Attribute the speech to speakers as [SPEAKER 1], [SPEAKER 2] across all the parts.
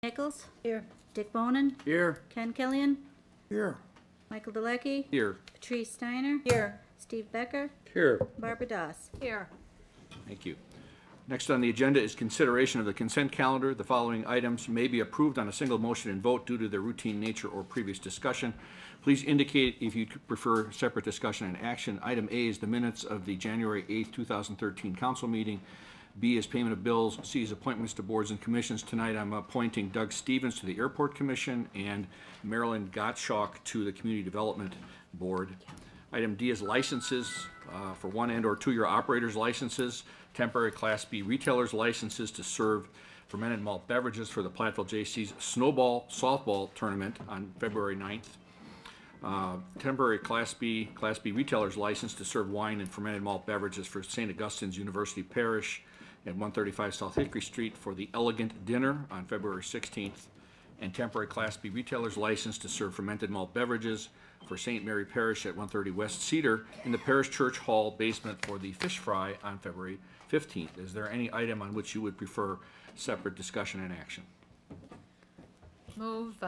[SPEAKER 1] Nichols?
[SPEAKER 2] Here.
[SPEAKER 1] Dick Bonin?
[SPEAKER 3] Here.
[SPEAKER 1] Ken Killian?
[SPEAKER 3] Here.
[SPEAKER 1] Michael Delecky?
[SPEAKER 3] Here.
[SPEAKER 1] Patrice Steiner?
[SPEAKER 2] Here.
[SPEAKER 1] Steve Becker?
[SPEAKER 3] Here.
[SPEAKER 1] Barbara Doss?
[SPEAKER 2] Here.
[SPEAKER 3] Thank you. Next on the agenda is consideration of the consent calendar. The following items may be approved on a single motion and vote due to their routine nature or previous discussion. Please indicate if you prefer separate discussion and action. Item A is the minutes of the January 8th, 2013 council meeting. B is payment of bills. C is appointments to boards and commissions. Tonight I'm appointing Doug Stevens to the Airport Commission and Marilyn Gottschalk to the Community Development Board. Item D is licenses for 1 and or 2 year operators licenses, temporary Class B retailers licenses to serve fermented malt beverages for the Platteville JC's Snowball Softball Tournament on February 9th. Temporary Class B retailers license to serve wine and fermented malt beverages for St. Augustine's University Parish at 135 South Hickory Street for the Elegant Dinner on February 16th. And temporary Class B retailers license to serve fermented malt beverages for St. Mary Parish at 130 West Cedar in the Parish Church Hall basement for the fish fry on February 15th. Is there any item on which you would prefer separate discussion and action?
[SPEAKER 2] Move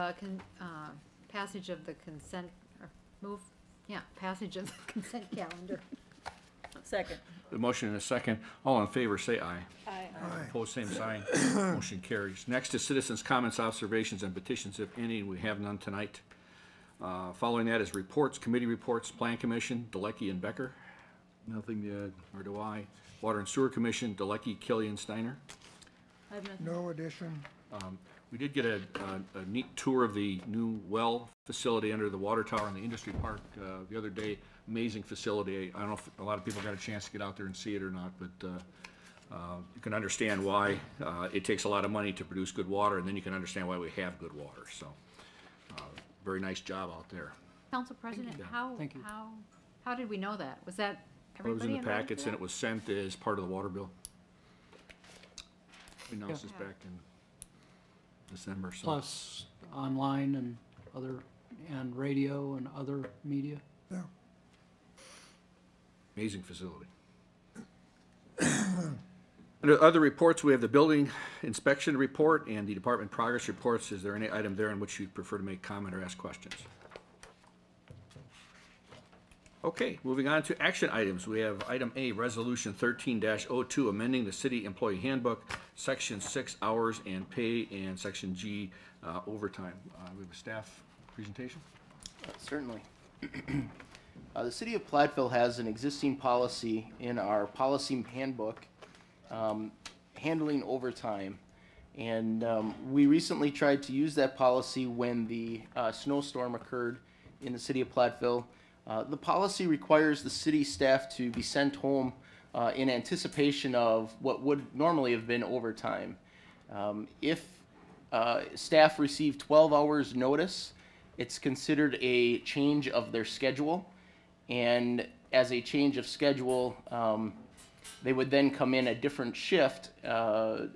[SPEAKER 2] passage of the consent, or passage of the consent calendar. Second.
[SPEAKER 3] The motion and a second. All in favor say aye.
[SPEAKER 2] Aye.
[SPEAKER 3] Aye. Opposed, same sign. Motion carries. Next is citizens' comments, observations, and petitions, if any. We have none tonight. Following that is reports, committee reports, Plan Commission, Delecky and Becker. Nothing to add, or do I? Water and Sewer Commission, Delecky, Killian, Steiner.
[SPEAKER 2] I have nothing.
[SPEAKER 4] No addition.
[SPEAKER 3] We did get a neat tour of the new well facility under the water tower in the industry park the other day. Amazing facility. I don't know if a lot of people got a chance to get out there and see it or not, but you can understand why it takes a lot of money to produce good water, and then you can understand why we have good water. So, very nice job out there.
[SPEAKER 2] Council President, how did we know that? Was that
[SPEAKER 3] Well, it was
[SPEAKER 2] everybody
[SPEAKER 3] in the packets, and it was sent as part of the water bill. We announced this back in December. So.
[SPEAKER 5] Plus online and and radio and other media.
[SPEAKER 4] Yeah.
[SPEAKER 3] Amazing facility. Under other reports, we have the building inspection report and the department progress reports. Is there any item there in which you'd prefer to make comment or ask questions? Okay, moving on to action items. We have item A, resolution 13-02, amending the city employee handbook, section 6, hours and pay, and section G, overtime. We have a staff presentation.
[SPEAKER 6] Certainly. The city of Platteville has an existing policy in our policy handbook handling overtime. And we recently tried to use that policy when the snowstorm occurred in the city of Platteville. The policy requires the city staff to be sent home in anticipation of what would normally have been overtime. If staff receive 12 hours notice, it's considered a change of their schedule. And as a change of schedule, they would then come in a different shift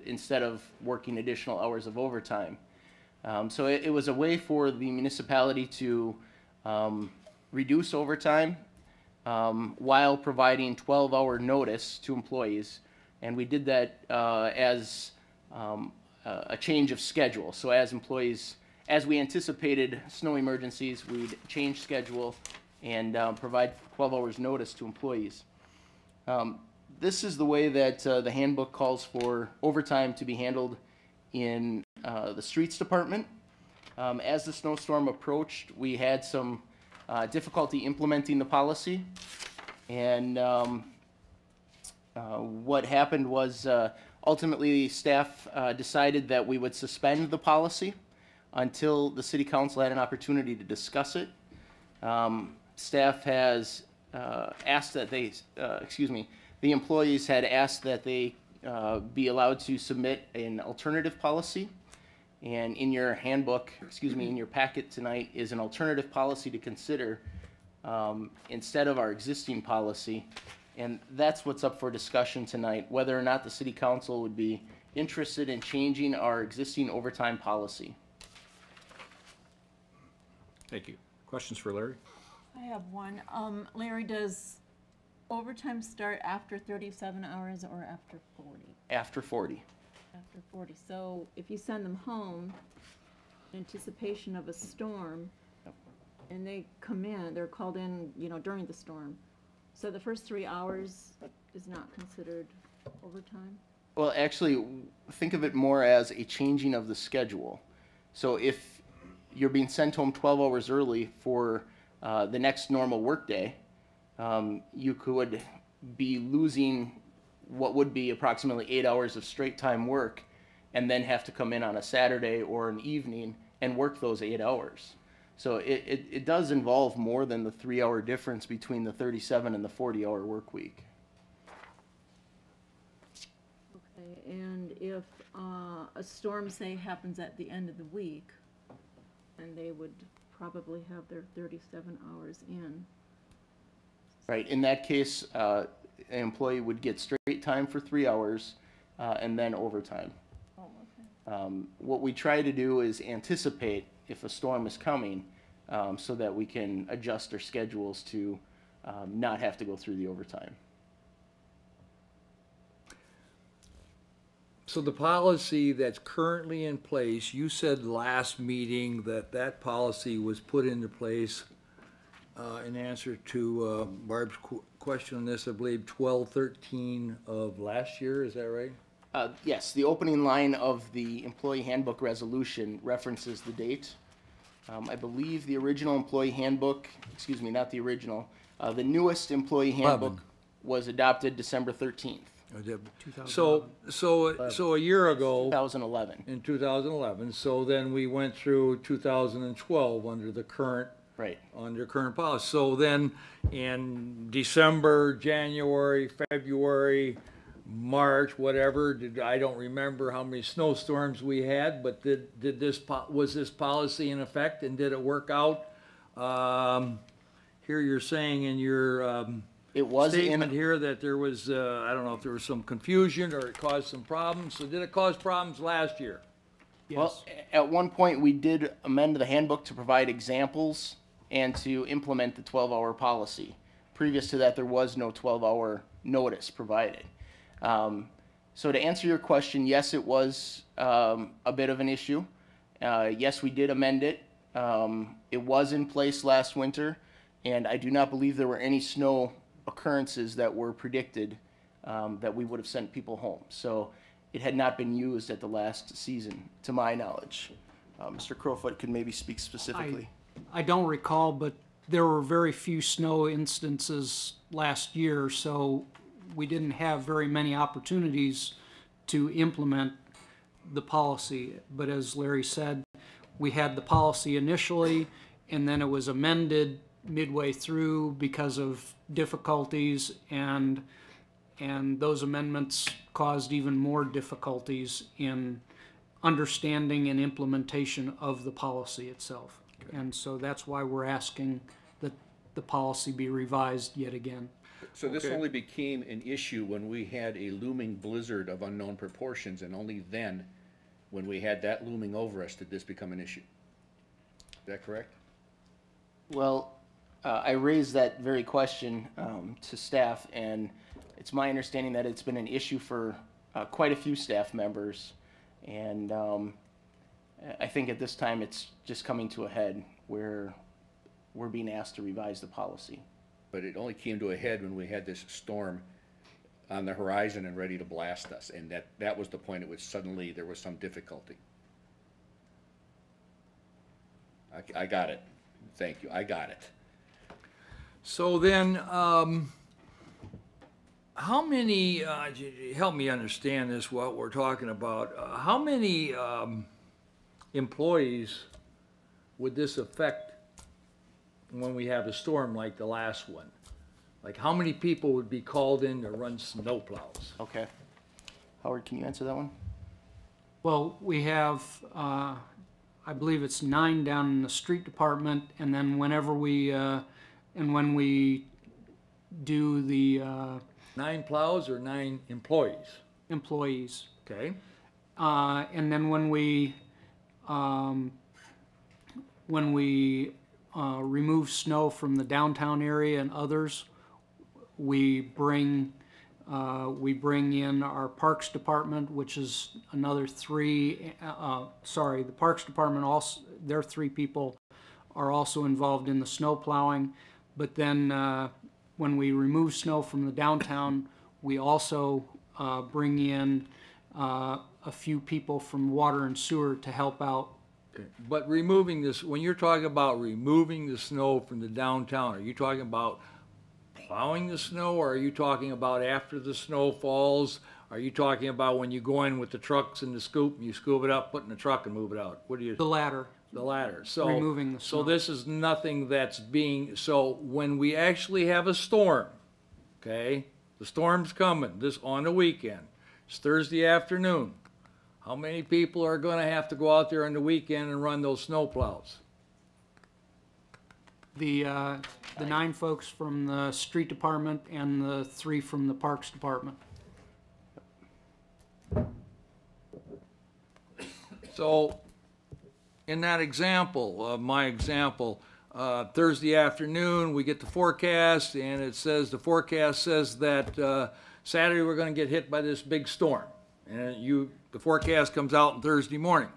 [SPEAKER 6] instead of working additional hours of overtime. So it was a way for the municipality to reduce overtime while providing 12-hour notice to employees. And we did that as a change of schedule. So as employees, as we anticipated snow emergencies, we'd change schedule and provide 12 hours notice to employees. This is the way that the handbook calls for overtime to be handled in the streets department. As the snowstorm approached, we had some difficulty implementing the policy, and what happened was ultimately staff decided that we would suspend the policy until the city council had an opportunity to discuss it. Staff has asked that they, the employees had asked that they be allowed to submit an alternative policy. And in your handbook, in your packet tonight is an alternative policy to consider instead of our existing policy. And that's what's up for discussion tonight, whether or not the city council would be interested in changing our existing overtime policy.
[SPEAKER 3] Thank you. Questions for Larry?
[SPEAKER 7] I have one. Larry, does overtime start after 37 hours or after 40?
[SPEAKER 6] After 40.
[SPEAKER 7] After 40, so if you send them home in anticipation of a storm, and they come in, they're called in, you know, during the storm, so the first 3 hours is not considered overtime?
[SPEAKER 6] Well, actually, think of it more as a changing of the schedule. So if you're being sent home 12 hours early for the next normal workday, you could be losing what would be approximately 8 hours of straight time work, and then have to come in on a Saturday or an evening and work those 8 hours. So it does involve more than the 3 hour difference between the 37 and the 40-hour work week.
[SPEAKER 7] Okay, and if a storm, say, happens at the end of the week, and they would probably have their 37 hours in.
[SPEAKER 6] Right, in that case, an employee would get straight time for 3 hours and then overtime.
[SPEAKER 7] Oh, okay.
[SPEAKER 6] What we try to do is anticipate if a storm is coming so that we can adjust our schedules to not have to go through the overtime.
[SPEAKER 4] So the policy that's currently in place, you said last meeting that that policy was put into place in answer to Barb's question on this, I believe 12/13 of last year, is that right?
[SPEAKER 6] Yes, the opening line of the employee handbook resolution references the date. I believe the original employee handbook, excuse me, not the original, the newest employee handbook was adopted December 13th,
[SPEAKER 4] So a year ago,
[SPEAKER 6] 2011.
[SPEAKER 4] in 2011, so then we went through 2012 under the current
[SPEAKER 6] Right.
[SPEAKER 4] under current policy. So then in December, January, February, March, whatever, I don't remember how many snowstorms we had, but was this policy in effect and did it work out? Here you're saying in your
[SPEAKER 6] It was
[SPEAKER 4] statement
[SPEAKER 6] in,
[SPEAKER 4] here that there was, I don't know if there was some confusion or it caused some problems. So did it cause problems last year?
[SPEAKER 6] well, at one point we did amend the handbook to provide examples and to implement the 12-hour policy. Previous to that, there was no 12-hour notice provided. So to answer your question, yes, it was a bit of an issue. Yes, we did amend it. It was in place last winter, and I do not believe there were any snow occurrences that were predicted that we would have sent people home. So it had not been used at the last season, to my knowledge. Mr. Crowfoot could maybe speak specifically.
[SPEAKER 5] I don't recall, but there were very few snow instances last year, so we didn't have very many opportunities to implement the policy. But as Larry said, we had the policy initially, and then it was amended midway through because of difficulties, and those amendments caused even more difficulties in understanding and implementation of the policy itself. And so that's why we're asking that the policy be revised yet again.
[SPEAKER 3] So this only became an issue when we had a looming blizzard of unknown proportions, and only then, when we had that looming over us, did this become an issue. Is that correct?
[SPEAKER 6] Well, I raised that very question to staff, and it's my understanding that it's been an issue for quite a few staff members, and I think at this time it's just coming to a head where we're being asked to revise the policy.
[SPEAKER 3] But it only came to a head when we had this storm on the horizon and ready to blast us, and that was the point at which suddenly there was some difficulty. I got it. Thank you. I got it.
[SPEAKER 4] So then, how many, help me understand this, what we're talking about. How many employees would this affect when we have a storm like the last one? Like how many people would be called in to run snowplows?
[SPEAKER 6] Okay. Howard, can you answer that one?
[SPEAKER 5] Well, we have, I believe it's 9 down in the street department, and then whenever we, when we do the
[SPEAKER 4] 9 plows or 9 employees?
[SPEAKER 5] employees.
[SPEAKER 4] Okay.
[SPEAKER 5] And then when we remove snow from the downtown area and others, we bring We bring in our Parks Department, which is another three, the Parks Department also, their 3 people are also involved in the snow plowing. But then when we remove snow from the downtown, we also bring in a few people from water and sewer to help out.
[SPEAKER 4] But removing this, when you're talking about removing the snow from the downtown, are you talking about plowing the snow, or are you talking about after the snow falls? Are you talking about when you go in with the trucks and the scoop and you scoop it up, put it in the truck and move it out? What do you?
[SPEAKER 5] The latter.
[SPEAKER 4] The latter. So
[SPEAKER 5] Removing the
[SPEAKER 4] so
[SPEAKER 5] snow.
[SPEAKER 4] this is nothing that's being, so when we actually have a storm, okay, the storm's coming this on the weekend, it's Thursday afternoon. How many people are going to have to go out there on the weekend and run those snow plows?
[SPEAKER 5] The 9 folks from the street department and the 3 from the Parks Department.
[SPEAKER 4] So, in that example, my example, Thursday afternoon, we get the forecast, and it says, the forecast says that Saturday we're going to get hit by this big storm. And the forecast comes out on Thursday morning.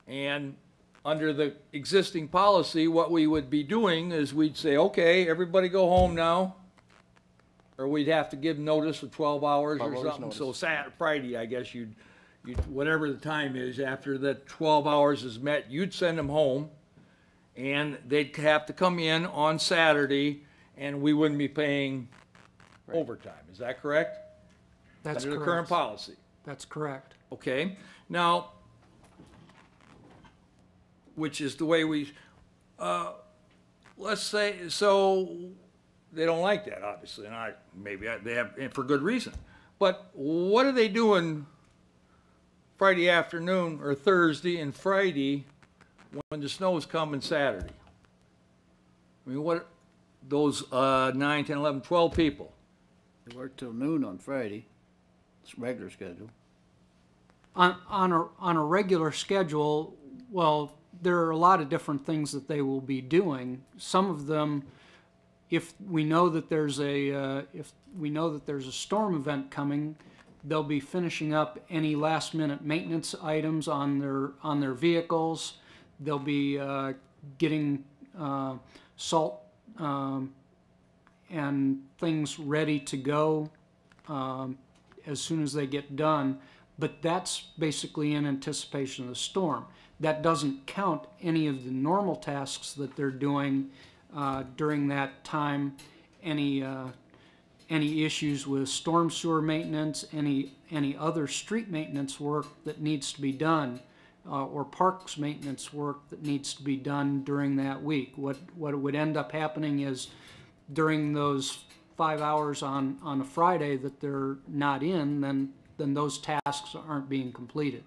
[SPEAKER 4] And under the existing policy, what we would be doing is we'd say, okay, everybody go home now. Or we'd have to give notice of 12 hours
[SPEAKER 6] 12
[SPEAKER 4] or
[SPEAKER 6] hours
[SPEAKER 4] something.
[SPEAKER 6] notice.
[SPEAKER 4] So Friday, I guess you'd, whatever the time is, after that 12 hours is met, you'd send them home. And they'd have to come in on Saturday, and we wouldn't be paying overtime. Is that correct?
[SPEAKER 5] That's
[SPEAKER 4] Under
[SPEAKER 5] correct.
[SPEAKER 4] the current policy.
[SPEAKER 5] That's correct.
[SPEAKER 4] Okay, now, which is the way we, let's say, so they don't like that, obviously, and they have, and for good reason. But what are they doing Friday afternoon or Thursday and Friday when the snow is coming Saturday? I mean, what, those 9, 10, 11, 12 people?
[SPEAKER 8] They work till noon on Friday. It's regular schedule.
[SPEAKER 5] On a regular schedule, well, there are a lot of different things that they will be doing. Some of them, if we know that there's a storm event coming, they'll be finishing up any last-minute maintenance items on their vehicles. They'll be getting salt and things ready to go as soon as they get done. But that's basically in anticipation of the storm. That doesn't count any of the normal tasks that they're doing during that time. Any issues with storm sewer maintenance, any other street maintenance work that needs to be done, or parks maintenance work that needs to be done during that week. What would end up happening is during those 5 hours on a Friday that they're not in, then those tasks aren't being completed.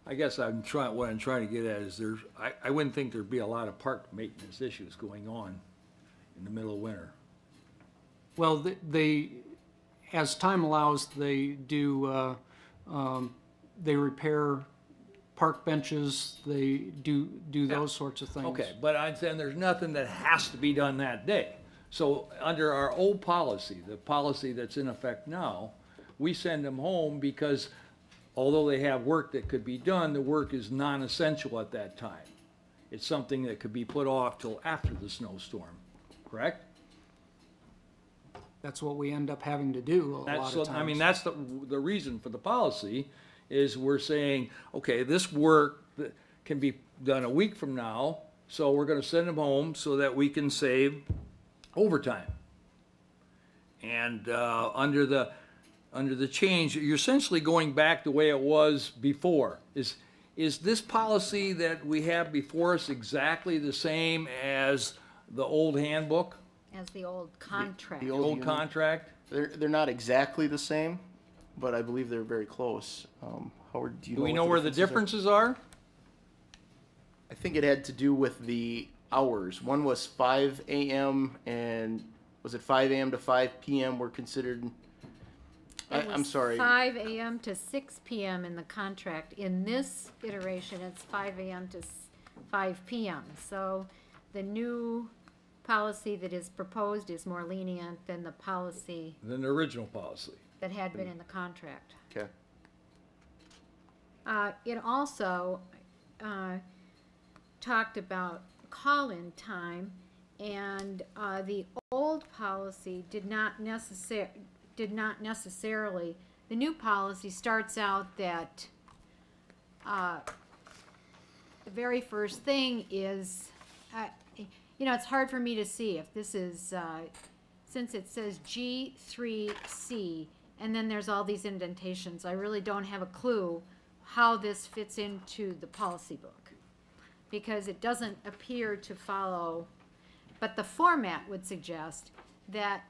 [SPEAKER 4] I guess what I'm trying to get at is I wouldn't think there'd be a lot of park maintenance issues going on in the middle of winter.
[SPEAKER 5] Well, they as time allows, they do, they repair park benches, they do those sorts of things.
[SPEAKER 4] Okay, but I'm saying there's nothing that has to be done that day. So under our old policy, the policy that's in effect now, we send them home because although they have work that could be done, the work is non-essential at that time. It's something that could be put off till after the snowstorm, correct?
[SPEAKER 5] That's what we end up having to do a lot of times.
[SPEAKER 4] I mean, that's the reason for the policy is we're saying, okay, this work that can be done a week from now, so we're going to send them home so that we can save overtime. And under the change, you're essentially going back the way it was before. Is this policy that we have before us exactly the same as the old handbook?
[SPEAKER 2] As the old contract.
[SPEAKER 6] The
[SPEAKER 4] Old contract?
[SPEAKER 6] They're not exactly the same, but I believe they're very close. Howard, do you
[SPEAKER 4] Do we
[SPEAKER 6] what
[SPEAKER 4] know where the differences are?
[SPEAKER 6] I think it had to do with the hours. One was 5 a.m. and was it 5 a.m. to 5 p.m. were considered? I'm sorry.
[SPEAKER 2] 5 a.m. to 6 p.m. in the contract. In this iteration, it's 5 a.m. to 5 p.m. So the new policy that is proposed is more lenient than the policy
[SPEAKER 4] Than the original policy.
[SPEAKER 2] that had been in the contract.
[SPEAKER 6] Okay.
[SPEAKER 2] It also talked about call-in time, and the old policy did not necessarily. The new policy starts out that the very first thing is, it's hard for me to see if this is, since it says G3C, and then there's all these indentations. I really don't have a clue how this fits into the policy book, because it doesn't appear to follow, but the format would suggest that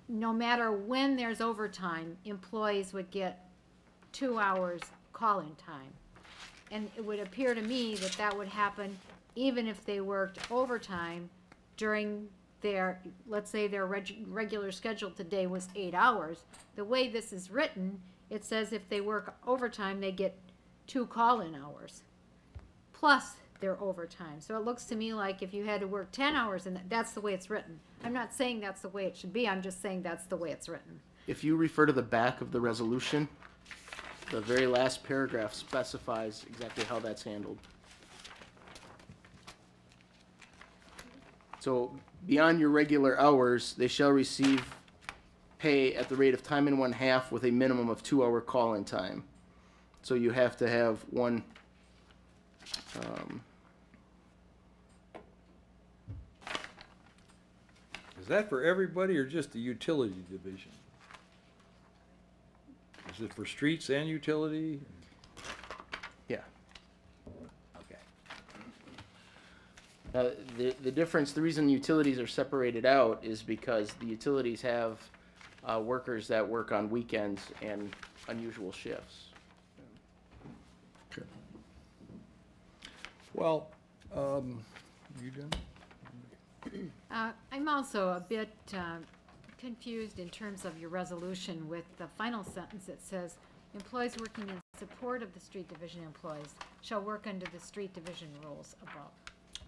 [SPEAKER 2] no matter when there's overtime, employees would get 2 hours call-in time. And it would appear to me that that would happen even if they worked overtime during their, let's say their regular schedule today was 8 hours. The way this is written, it says if they work overtime, they get 2 call-in hours plus their overtime. So it looks to me like if you had to work 10 hours, and that's the way it's written. I'm not saying that's the way it should be, I'm just saying that's the way it's written.
[SPEAKER 6] If you refer to the back of the resolution, the very last paragraph specifies exactly how that's handled. So beyond your regular hours, they shall receive pay at the rate of time and 1/2 with a minimum of 2-hour call-in time. So you have to have one,
[SPEAKER 4] Is that for everybody or just the utility division? Is it for streets and utility?
[SPEAKER 6] yeah.
[SPEAKER 4] Okay.
[SPEAKER 6] The difference, the reason utilities are separated out is because the utilities have workers that work on weekends and unusual shifts.
[SPEAKER 4] Well, you done?
[SPEAKER 2] I'm also a bit confused in terms of your resolution with the final sentence that says, employees working in support of the street division employees shall work under the street division rules above.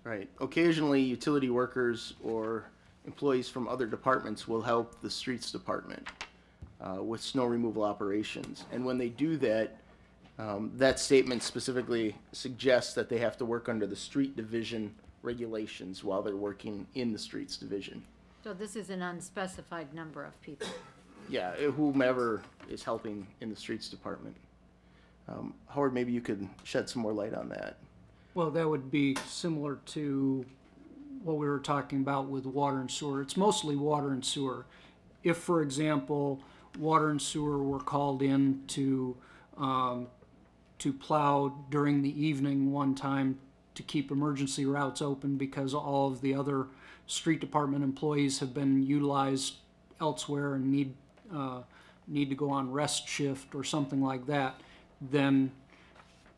[SPEAKER 6] Right. Occasionally, utility workers or employees from other departments will help the streets department with snow removal operations. And when they do that, that statement specifically suggests that they have to work under the street division regulations while they're working in the streets division.
[SPEAKER 2] So this is an unspecified number of people.
[SPEAKER 6] Yeah, whomever is helping in the streets department. Howard, maybe you could shed some more light on that.
[SPEAKER 5] Well, that would be similar to what we were talking about with water and sewer. It's mostly water and sewer. If, for example, water and sewer were called in to plow during the evening one time to keep emergency routes open because all of the other street department employees have been utilized elsewhere and need to go on rest shift or something like that, then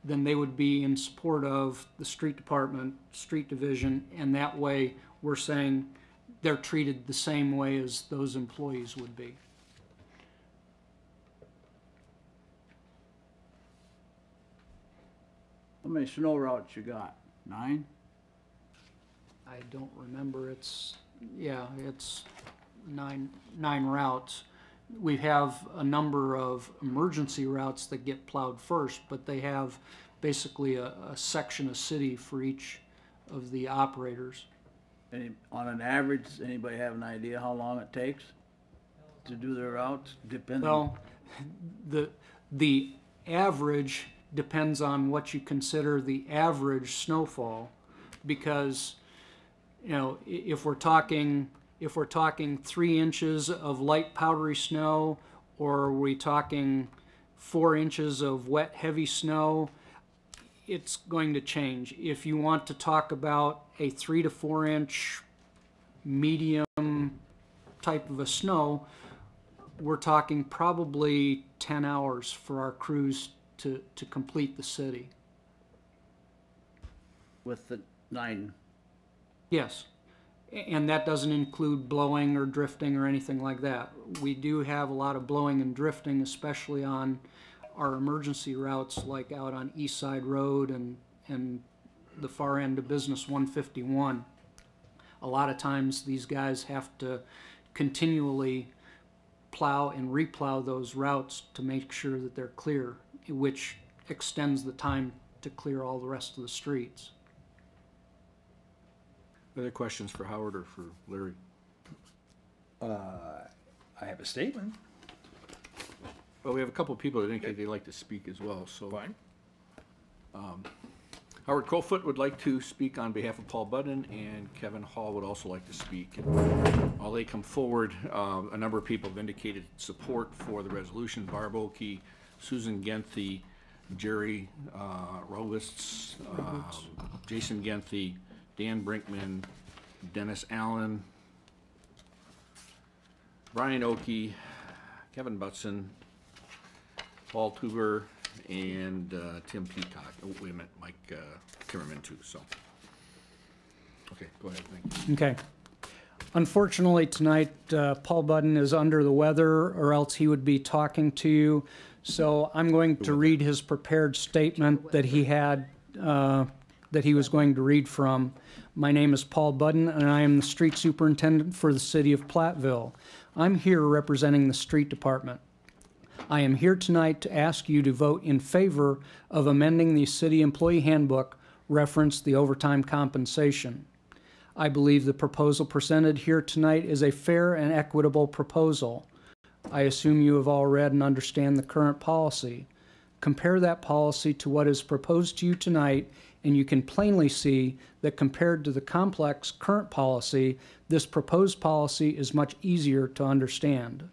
[SPEAKER 5] they would be in support of the street department, street division, and that way we're saying they're treated the same way as those employees would be.
[SPEAKER 8] How many snow routes you got? 9?
[SPEAKER 5] I don't remember, it's 9 routes. We have a number of emergency routes that get plowed first, but they have basically a section of city for each of the operators.
[SPEAKER 8] On an average, anybody have an idea how long it takes to do their routes? Depending.
[SPEAKER 5] Well, the average depends on what you consider the average snowfall, because if we're talking 3 inches of light powdery snow, or are we talking 4 inches of wet heavy snow, it's going to change. If you want to talk about a 3 to 4 inch medium type of a snow, we're talking probably 10 hours for our crews to complete the city.
[SPEAKER 8] With the 9.
[SPEAKER 5] Yes. And that doesn't include blowing or drifting or anything like that. We do have a lot of blowing and drifting, especially on our emergency routes, like out on East Side Road and the far end of Business 151. A lot of times these guys have to continually plow and replow those routes to make sure that they're clear, which extends the time to clear all the rest of the streets.
[SPEAKER 3] Other questions for Howard or for Larry?
[SPEAKER 4] I have a statement.
[SPEAKER 3] Well, we have a couple of people that indicate they'd like to speak as well, so.
[SPEAKER 4] Fine.
[SPEAKER 3] Howard Crowfoot would like to speak on behalf of Paul Budden, and Kevin Hall would also like to speak. And while they come forward, a number of people have indicated support for the resolution. Barb Oakey, Susan Genthy, Jerry Robist, Jason Genthy, Dan Brinkman, Dennis Allen, Brian Oakey, Kevin Butson, Paul Tuber, and Tim Peacock. Oh, wait a minute, Mike Timmerman too, so. Okay, go ahead, thank you.
[SPEAKER 5] Okay. Unfortunately, tonight, Paul Budden is under the weather, or else he would be talking to you. So I'm going to read his prepared statement that he had, that he was going to read from. My name is Paul Budden, and I am the street superintendent for the city of Platteville. I'm here representing the street department. I am here tonight to ask you to vote in favor of amending the city employee handbook, reference the overtime compensation. I believe the proposal presented here tonight is a fair and equitable proposal. I assume you have all read and understand the current policy. Compare that policy to what is proposed to you tonight, and you can plainly see that compared to the complex current policy, this proposed policy is much easier to understand.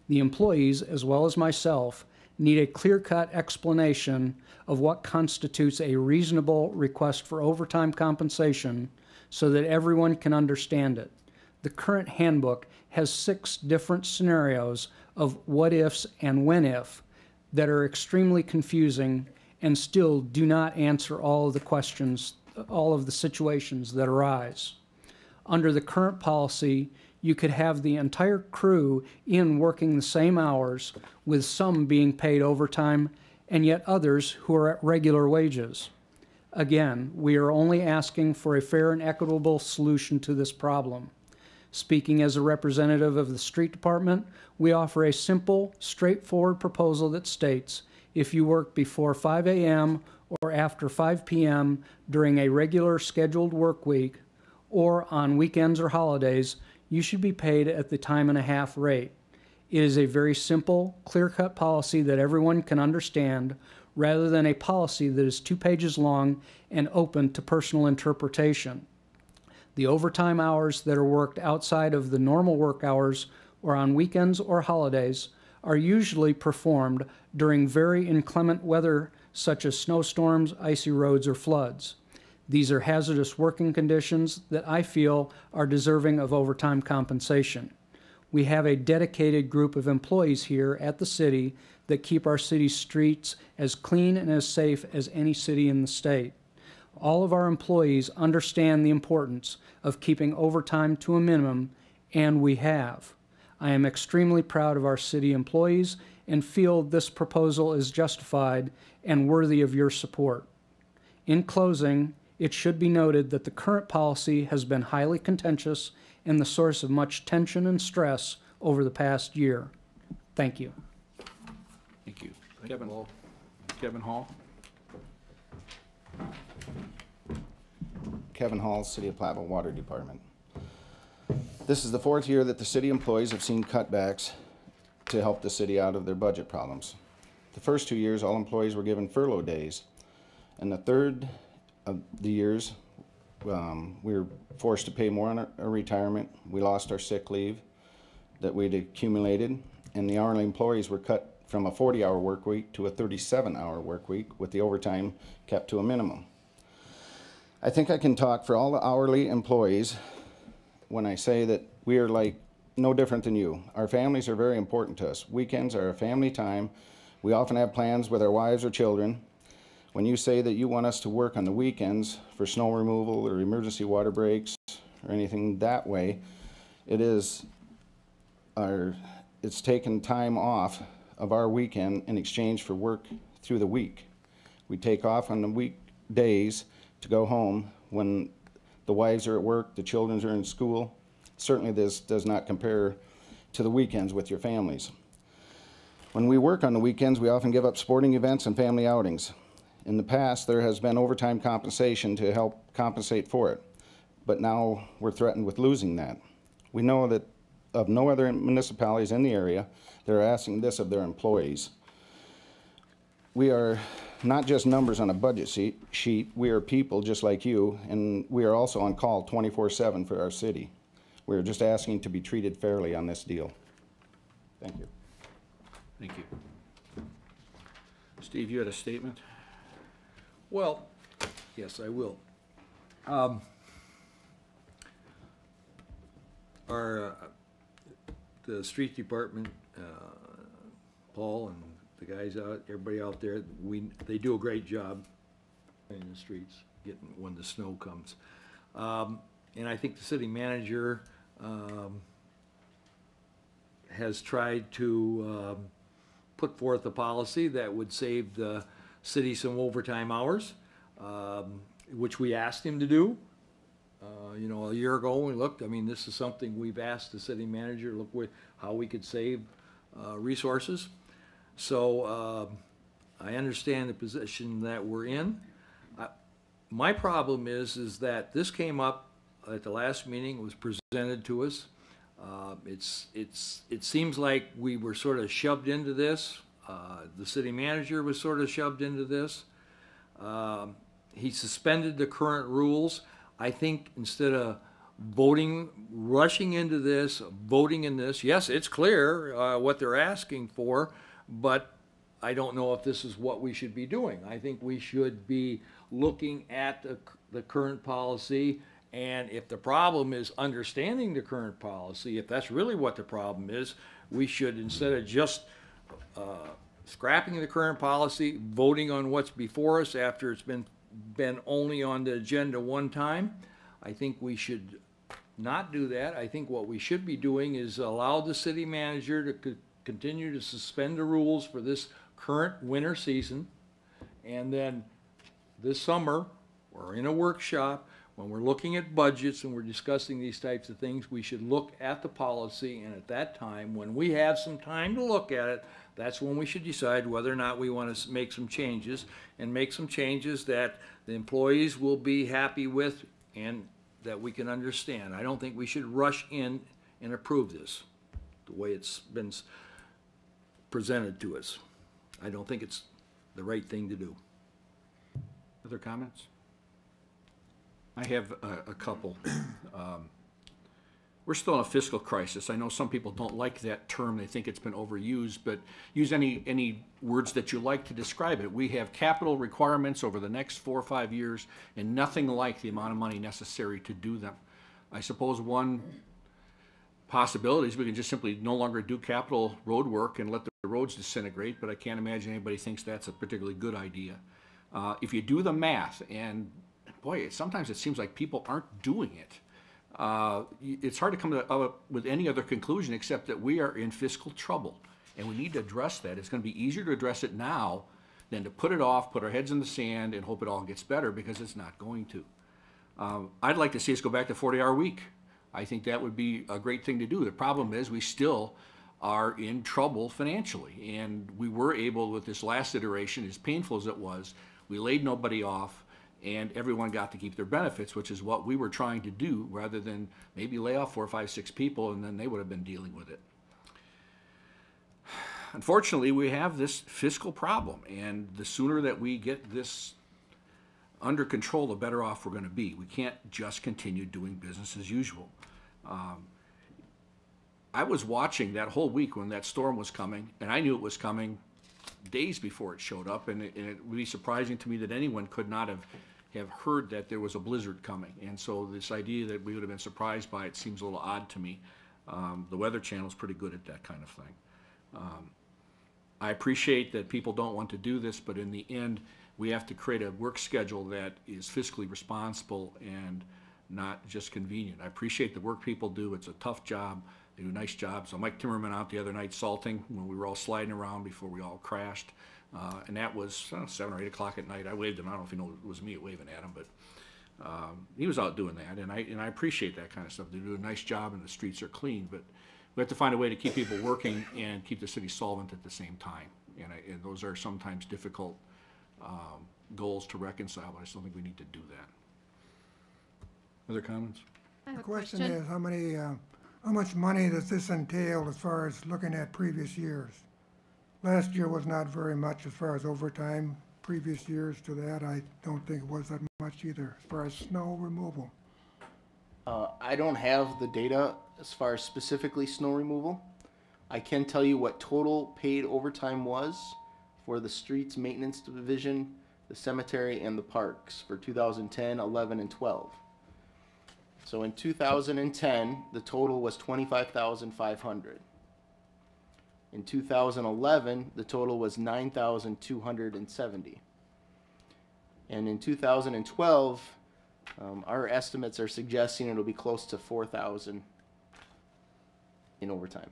[SPEAKER 5] The employees, as well as myself, need a clear-cut explanation of what constitutes a reasonable request for overtime compensation so that everyone can understand it. The current handbook has 6 different scenarios of what-ifs and when-if that are extremely confusing and still do not answer all of the questions, all of the situations that arise. Under the current policy, you could have the entire crew in working the same hours, with some being paid overtime and yet others who are at regular wages. Again, we are only asking for a fair and equitable solution to this problem. Speaking as a representative of the street department, we offer a simple, straightforward proposal that states if you work before 5 a.m. or after 5 p.m. during a regular scheduled work week or on weekends or holidays, you should be paid at the time and a half rate. It is a very simple, clear-cut policy that everyone can understand, rather than a policy that is 2 pages long and open to personal interpretation. The overtime hours that are worked outside of the normal work hours or on weekends or holidays are usually performed during very inclement weather such as snowstorms, icy roads, or floods. These are hazardous working conditions that I feel are deserving of overtime compensation. We have a dedicated group of employees here at the city that keep our city's streets as clean and as safe as any city in the state. All of our employees understand the importance of keeping overtime to a minimum, and we have. I am extremely proud of our city employees and feel this proposal is justified and worthy of your support. In closing, it should be noted that the current policy has been highly contentious and the source of much tension and stress over the past year. Thank you.
[SPEAKER 3] Thank you. Kevin Hall. Kevin Hall.
[SPEAKER 9] Kevin Hall, City of Platteville Water Department. This is the 4th year that the city employees have seen cutbacks to help the city out of their budget problems. The first 2 years, all employees were given furlough days. And the third of the years, we were forced to pay more on our retirement. We lost our sick leave that we'd accumulated, and the hourly employees were cut from a 40-hour work week to a 37-hour work week, with the overtime kept to a minimum. I think I can talk for all the hourly employees when I say that we are like no different than you. Our families are very important to us. Weekends are a family time. We often have plans with our wives or children. When you say that you want us to work on the weekends for snow removal or emergency water breaks or anything that way, it's taken time off of our weekend in exchange for work through the week. We take off on the weekdays to go home when The wives are at work, the children are in school. Certainly this does not compare to the weekends with your families. When we work on the weekends, we often give up sporting events and family outings. In the past, there has been overtime compensation to help compensate for it, but now we're threatened with losing that. We know that of no other municipalities in the area that are asking this of their employees. We are not just numbers on a budget sheet, we are people just like you, and we are also on call 24/7 for our city. We are just asking to be treated fairly on this deal. Thank you.
[SPEAKER 3] Thank you. Steve, you had a statement?
[SPEAKER 4] Well, yes, I will. The street department, Paul and the guys everybody out there, they do a great job in the streets, when the snow comes. And I think the city manager has tried to put forth a policy that would save the city some overtime hours, which we asked him to do. You know, a year ago we looked, I mean, this is something we've asked the city manager, look how we could save resources. So I understand the position that we're in. My problem is that this came up at the last meeting, it was presented to us. It seems like we were sort of shoved into this. The city manager was sort of shoved into this. He suspended the current rules. I think instead of rushing into this, voting in this, yes, it's clear what they're asking for, but I don't know if this is what we should be doing. I think we should be looking at the current policy, and if the problem is understanding the current policy, if that's really what the problem is, we should, instead of just scrapping the current policy, voting on what's before us after it's been only on the agenda one time, I think we should not do that. I think what we should be doing is allow the city manager to continue to suspend the rules for this current winter season, and then this summer, we're in a workshop, when we're looking at budgets and we're discussing these types of things, we should look at the policy, and at that time, when we have some time to look at it, that's when we should decide whether or not we want to make some changes, and make some changes that the employees will be happy with and that we can understand. I don't think we should rush in and approve this the way it's been presented to us. I don't think it's the right thing to do.
[SPEAKER 3] Other comments? I have a couple. We're still in a fiscal crisis. I know some people don't like that term. They think it's been overused, but use any words that you like to describe it. We have capital requirements over the next 4 or 5 years, and nothing like the amount of money necessary to do them. I suppose one possibility is we can just simply no longer do capital road work and let the roads disintegrate, but I can't imagine anybody thinks that's a particularly good idea. If you do the math, and boy, sometimes it seems like people aren't doing it. It's hard to come up with any other conclusion except that we are in fiscal trouble, and we need to address that. It's going to be easier to address it now than to put it off, put our heads in the sand, and hope it all gets better, because it's not going to. I'd like to see us go back to 40-hour week. I think that would be a great thing to do. The problem is we still are in trouble financially, and we were able, with this last iteration, as painful as it was, we laid nobody off, and everyone got to keep their benefits, which is what we were trying to do, rather than maybe lay off 4, 5, 6 people, and then they would have been dealing with it. Unfortunately, we have this fiscal problem, and the sooner that we get this under control, the better off we're going to be. We can't just continue doing business as usual. I was watching that whole week when that storm was coming, and I knew it was coming days before it showed up, and it would be surprising to me that anyone could not have heard that there was a blizzard coming. And so this idea that we would have been surprised by it seems a little odd to me. The Weather Channel is pretty good at that kind of thing. I appreciate that people don't want to do this, but in the end, we have to create a work schedule that is fiscally responsible and not just convenient. I appreciate the work people do. It's a tough job. They do a nice job. So Mike Timmerman out the other night salting when we were all sliding around before we all crashed. And that was 7 or 8 o'clock at night. I waved him. I don't know if he knew it was me waving at him, but He was out doing that, and I appreciate that kind of stuff. They do a nice job and the streets are clean, but we have to find a way to keep people working and keep the city solvent at the same time. And those are sometimes difficult goals to reconcile, but I still think we need to do that. Other comments?
[SPEAKER 2] I have
[SPEAKER 10] The
[SPEAKER 2] a
[SPEAKER 10] question is, how much money does this entail as far as looking at previous years? Last year was not very much as far as overtime. Previous years to that, I don't think it was that much either, as far as snow removal.
[SPEAKER 6] I don't have the data as far as specifically snow removal. I can tell you what total paid overtime was for the streets maintenance division, the cemetery, and the parks for 2010, 11, and 12. So in 2010, the total was $25,500. In 2011, the total was $9,270. And in 2012, our estimates are suggesting it'll be close to $4,000 in overtime.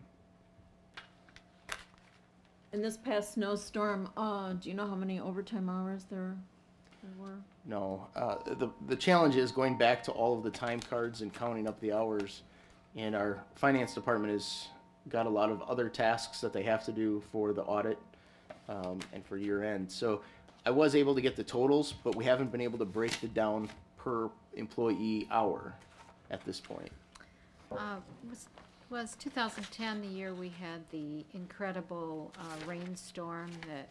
[SPEAKER 7] In this past snowstorm, do you know how many overtime hours there were?
[SPEAKER 6] No, the challenge is going back to all of the time cards and counting up the hours. And our finance department has got a lot of other tasks that they have to do for the audit and for year end. So I was able to get the totals, but we haven't been able to break it down per employee hour at this point.
[SPEAKER 2] Was 2010 the year we had the incredible rainstorm that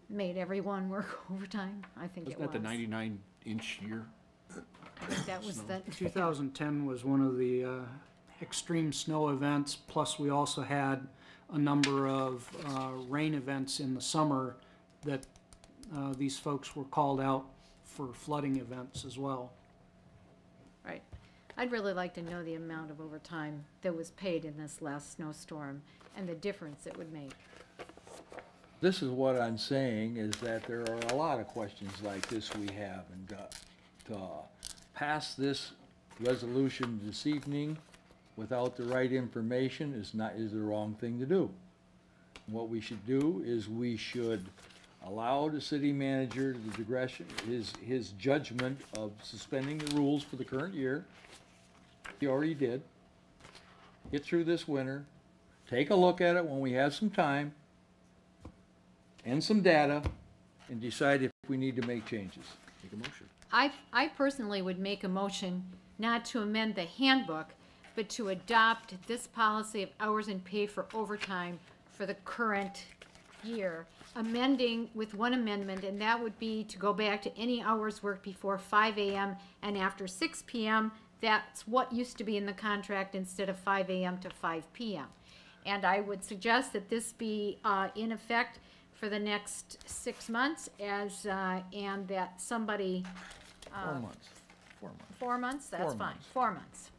[SPEAKER 2] made everyone work overtime? I think it was.
[SPEAKER 3] Wasn't that the 99-inch year?
[SPEAKER 2] I think that was the.
[SPEAKER 5] 2010 was one of the extreme snow events, plus we also had a number of rain events in the summer that these folks were called out for flooding events as well.
[SPEAKER 2] Right. I'd really like to know the amount of overtime that was paid in this last snowstorm and the difference it would make.
[SPEAKER 4] This is what I'm saying, is that there are a lot of questions like this we have, and to pass this resolution this evening without the right information is the wrong thing to do. What we should do is we should allow the city manager the digression, his judgment of suspending the rules for the current year. He already did. Get through this winter, take a look at it when we have some time and some data, and decide if we need to make changes.
[SPEAKER 3] Make a motion.
[SPEAKER 2] I personally would make a motion not to amend the handbook, but to adopt this policy of hours and pay for overtime for the current year, amending with one amendment, and that would be to go back to any hours worked before 5 a.m. and after 6 p.m. That's what used to be in the contract instead of 5 a.m. to 5 p.m. And I would suggest that this be in effect for the next 6 months, as and that somebody
[SPEAKER 4] 4 months. 4 months.
[SPEAKER 2] 4 months. That's
[SPEAKER 4] 4
[SPEAKER 2] fine.
[SPEAKER 4] months.
[SPEAKER 2] 4 months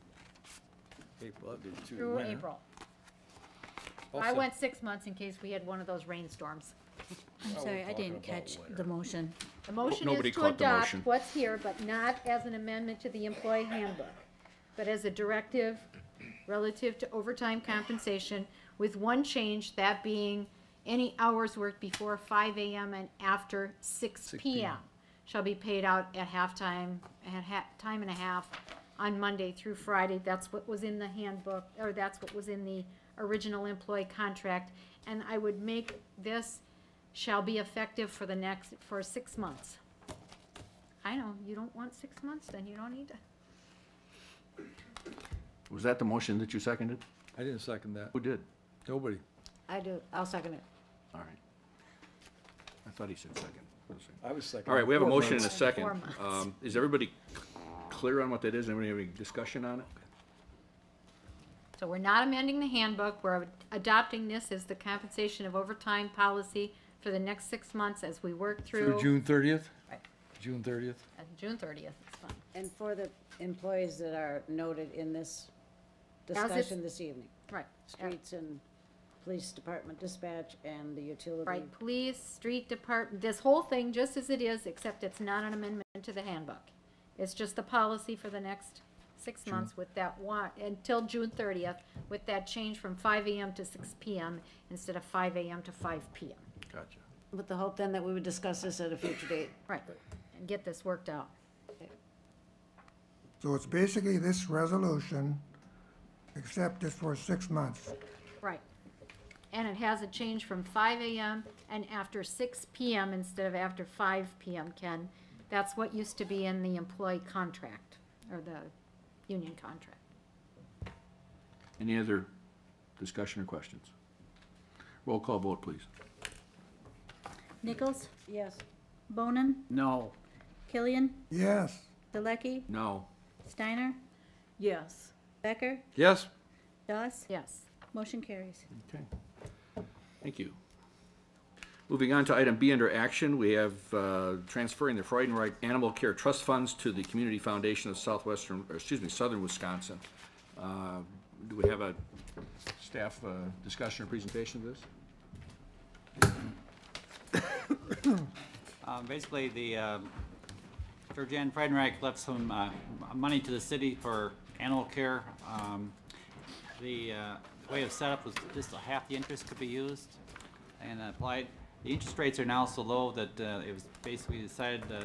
[SPEAKER 4] April, that'd be through
[SPEAKER 2] through
[SPEAKER 4] winter.
[SPEAKER 2] April.
[SPEAKER 4] Also-
[SPEAKER 2] I went 6 months in case we had one of those rainstorms.
[SPEAKER 1] I'm sorry, I didn't catch the motion.
[SPEAKER 2] The motion
[SPEAKER 3] Nobody
[SPEAKER 2] is to
[SPEAKER 3] caught the
[SPEAKER 2] adopt
[SPEAKER 3] motion.
[SPEAKER 2] what's here, but not as an amendment to the employee handbook, but as a directive relative to overtime compensation, with one change, that being any hours worked before 5 a.m. and after 6 p.m. shall be paid out at halftime, time and a half on Monday through Friday. That's what was in the handbook, or that's what was in the original employee contract. And I would make this shall be effective for 6 months. I know, you don't want 6 months, then you don't need to.
[SPEAKER 3] Was that the motion that you seconded?
[SPEAKER 4] I didn't second that.
[SPEAKER 3] Who did?
[SPEAKER 4] Nobody.
[SPEAKER 1] I do, I'll second it.
[SPEAKER 3] All right. I thought he said second.
[SPEAKER 4] I was second.
[SPEAKER 3] All right, we have a
[SPEAKER 4] 4
[SPEAKER 3] motion and a
[SPEAKER 4] months.
[SPEAKER 3] second.
[SPEAKER 2] 4 months.
[SPEAKER 3] Is everybody clear on what that is? Anybody have any discussion on it?
[SPEAKER 2] So we're not amending the handbook, we're adopting this as the compensation of overtime policy for the next 6 months as we work
[SPEAKER 4] Through
[SPEAKER 2] through.
[SPEAKER 4] June 30th?
[SPEAKER 2] Right.
[SPEAKER 4] June 30th?
[SPEAKER 2] June 30th, it's fine.
[SPEAKER 11] And for the employees that are noted in this
[SPEAKER 2] it's-
[SPEAKER 11] discussion this evening,
[SPEAKER 2] Right.
[SPEAKER 11] streets and police department dispatch and the utility.
[SPEAKER 2] Right, police, street department, this whole thing just as it is, except it's not an amendment to the handbook. It's just the policy for the next 6 months with that one, until June 30th, with that change from 5 a.m. to 6 p.m. instead of 5 a.m. to 5 p.m.
[SPEAKER 3] Gotcha.
[SPEAKER 11] With the hope then that we would discuss this at a future date.
[SPEAKER 2] Right. and get this worked out.
[SPEAKER 10] So it's basically this resolution, except it's for 6 months.
[SPEAKER 2] Right. And it has a change from 5 a.m. and after 6 p.m. instead of after 5 p.m., Ken. That's what used to be in the employee contract, or the union contract.
[SPEAKER 3] Any other discussion or questions? Roll call vote, please.
[SPEAKER 1] Nichols,
[SPEAKER 11] Yes.
[SPEAKER 1] Bonin,
[SPEAKER 8] No.
[SPEAKER 1] Killian,
[SPEAKER 10] Yes,
[SPEAKER 1] Delecky,
[SPEAKER 3] No.
[SPEAKER 1] Steiner,
[SPEAKER 7] Yes.
[SPEAKER 1] Becker,
[SPEAKER 4] Yes?
[SPEAKER 2] Yes. Yes.
[SPEAKER 1] motion carries.
[SPEAKER 3] Okay. Thank you. Moving on to item B under action, we have transferring the Freudenreich Animal Care Trust Funds to the Community Foundation of Southern Wisconsin. Do we have a staff discussion or presentation of this?
[SPEAKER 12] Basically, the Georgianne Freudenreich left some money to the city for animal care. The way it was set up was just half the interest could be used and applied. The interest rates are now so low that it was basically decided that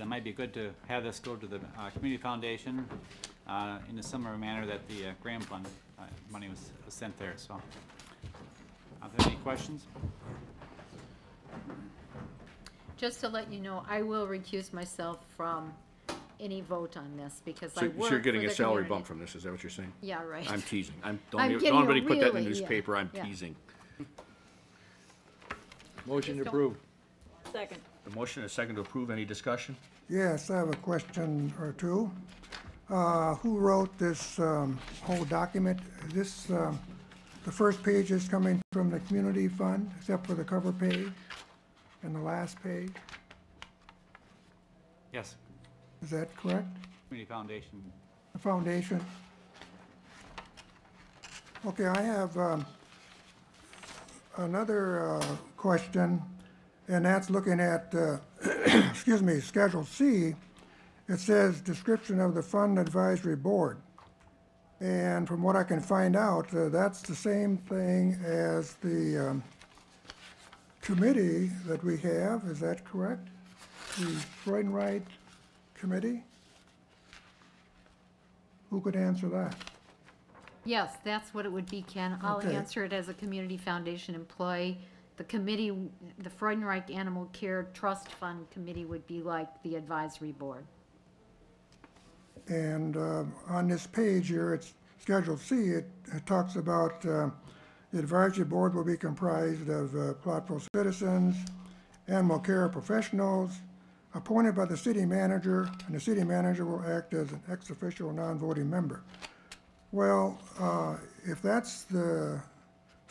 [SPEAKER 12] it might be good to have this go to the Community Foundation in a similar manner that the Graham Fund money was sent there. So, are there any questions?
[SPEAKER 2] Just to let you know, I will recuse myself from any vote on this because I
[SPEAKER 3] So
[SPEAKER 2] work
[SPEAKER 3] you're getting
[SPEAKER 2] for
[SPEAKER 3] a
[SPEAKER 2] the
[SPEAKER 3] salary
[SPEAKER 2] community.
[SPEAKER 3] bump from this, is that what you're saying?
[SPEAKER 2] Yeah, right.
[SPEAKER 3] I'm teasing.
[SPEAKER 2] I'm
[SPEAKER 3] Don't
[SPEAKER 2] getting
[SPEAKER 3] anybody
[SPEAKER 2] a
[SPEAKER 3] put that in the
[SPEAKER 2] really- yeah,
[SPEAKER 3] newspaper, I'm
[SPEAKER 2] yeah.
[SPEAKER 3] teasing.
[SPEAKER 4] Motion
[SPEAKER 2] Just don't-
[SPEAKER 4] approved.
[SPEAKER 7] Second.
[SPEAKER 3] The motion is second to approve, any discussion?
[SPEAKER 10] yes, I have a question or two. Who wrote this whole document? This, the first page is coming from the community fund, except for the cover page and the last page.
[SPEAKER 12] Yes,
[SPEAKER 10] Is that correct?
[SPEAKER 12] Community Foundation.
[SPEAKER 10] The foundation? Okay, I have another question, and that's looking at, excuse me, Schedule C. It says description of the Fund Advisory Board. And from what I can find out, that's the same thing as the committee that we have, is that correct? The Freudenreich Committee? Who could answer that?
[SPEAKER 2] Yes, that's what it would be, Ken. I'll
[SPEAKER 10] Okay.
[SPEAKER 2] answer it as a Community Foundation employee. The committee, the Freudenreich Animal Care Trust Fund Committee would be like the advisory board.
[SPEAKER 10] And on this page here, it's Schedule C, it talks about the advisory board will be comprised of Platteville citizens, animal care professionals, appointed by the city manager, and the city manager will act as an ex officio non-voting member. Well, if that's the,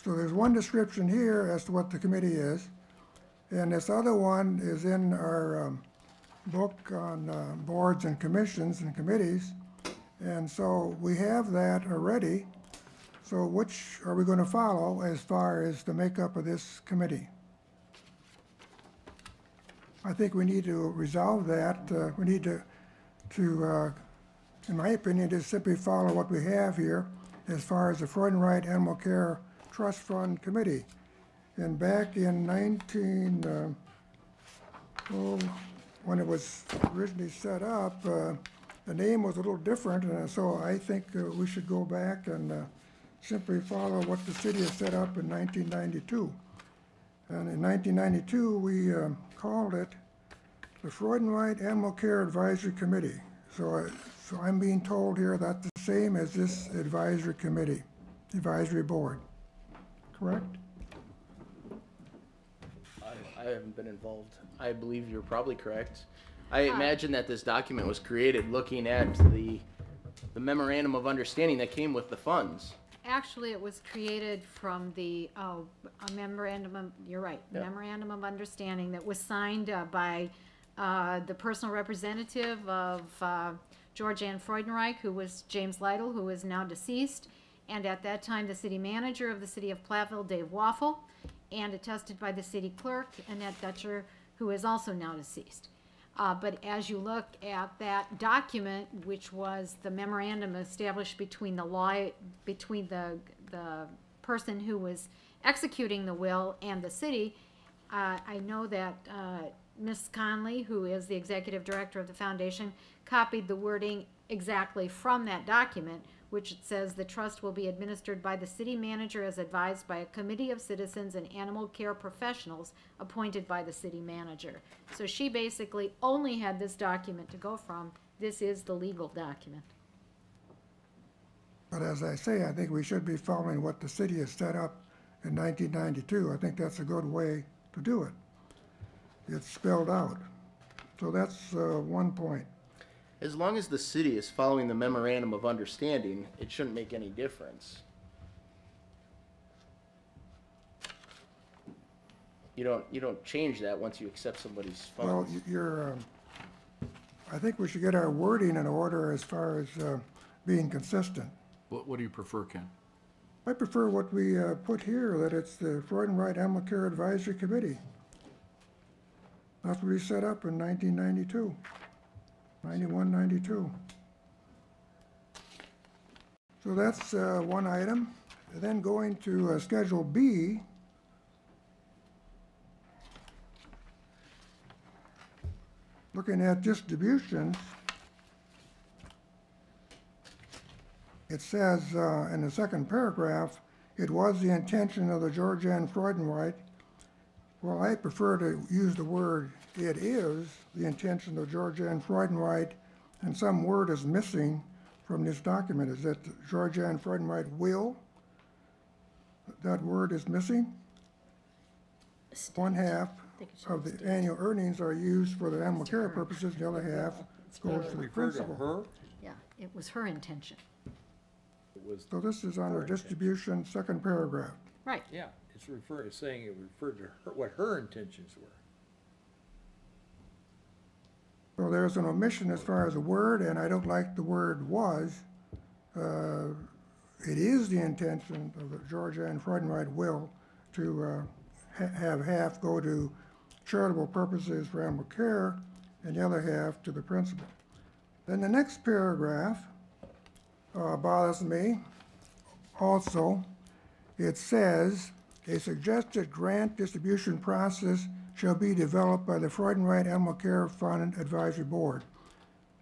[SPEAKER 10] so there's one description here as to what the committee is, and this other one is in our book on boards and commissions and committees, and so we have that already. So which are we going to follow as far as the makeup of this committee? I think we need to resolve that. We need to, in my opinion, just simply follow what we have here as far as the Freudenreich Animal Care Trust Fund Committee. And back in when it was originally set up, the name was a little different, and so I think we should go back and simply follow what the city has set up in 1992. And in 1992, we called it the Freudenreich Animal Care Advisory Committee. So I'm being told here that's the same as this advisory committee, advisory board, correct?
[SPEAKER 6] I haven't been involved. I believe you're probably correct. I imagine that this document was created looking at the memorandum of understanding that came with the funds.
[SPEAKER 2] Actually, it was created from the, a memorandum of, you're right,
[SPEAKER 6] Yep.
[SPEAKER 2] memorandum of understanding that was signed by the personal representative of Georgianne Freudenreich, who was James Lytle, who is now deceased, and at that time, the city manager of the city of Platteville, Dave Waffle, and attested by the city clerk, Annette Dutcher, who is also now deceased. But as you look at that document, which was the memorandum established between the person who was executing the will and the city, I know that Ms. Conley, who is the executive director of the foundation, copied the wording exactly from that document, which it says the trust will be administered by the city manager as advised by a committee of citizens and animal care professionals appointed by the city manager. So she basically only had this document to go from. This is the legal document.
[SPEAKER 10] But as I say, I think we should be following what the city has set up in 1992. I think that's a good way to do it. It's spelled out. So that's one point.
[SPEAKER 6] As long as the city is following the memorandum of understanding, it shouldn't make any difference. You don't change that once you accept somebody's
[SPEAKER 10] Well,
[SPEAKER 6] funds.
[SPEAKER 10] I think we should get our wording in order as far as being consistent.
[SPEAKER 3] What do you prefer, Ken?
[SPEAKER 10] I prefer what we put here, that it's the Freudenreich Animal Care Advisory Committee. That's what we set up in 1992, 91, 92. So that's one item. Then going to Schedule B, looking at distributions, it says in the second paragraph, it was the intention of the Georgianne Freudenreich. Well, I prefer to use the word it is the intention of Georgianne Freudenreich, and some word is missing from this document. Is that Georgianne Freudenreich will? That word is missing. 1/2 of the annual earnings are used for the animal care purposes, the other half goes to the principal.
[SPEAKER 4] Her?
[SPEAKER 2] Yeah, it was her intention.
[SPEAKER 4] It was,
[SPEAKER 10] So this is under distribution, second paragraph.
[SPEAKER 2] Right.
[SPEAKER 4] yeah, it's saying it referred to her, what her intentions were.
[SPEAKER 10] So there's an omission as far as a word, and I don't like the word was. It is the intention of the Georgianne Freudenreich will to have half go to charitable purposes for animal care and the other half to the principal. Then the next paragraph bothers me also. It says, a suggested grant distribution process shall be developed by the Freudenreich Animal Care Fund Advisory Board,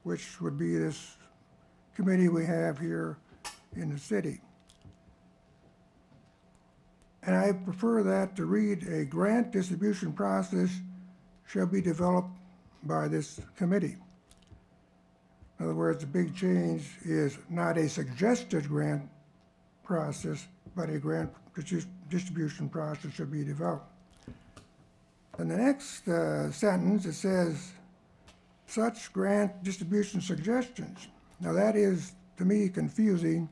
[SPEAKER 10] which would be this committee we have here in the city. And I prefer that to read, a grant distribution process shall be developed by this committee. In other words, the big change is not a suggested grant process, but a grant distribution process should be developed. In the next sentence, it says, such grant distribution suggestions. Now that is, to me, confusing,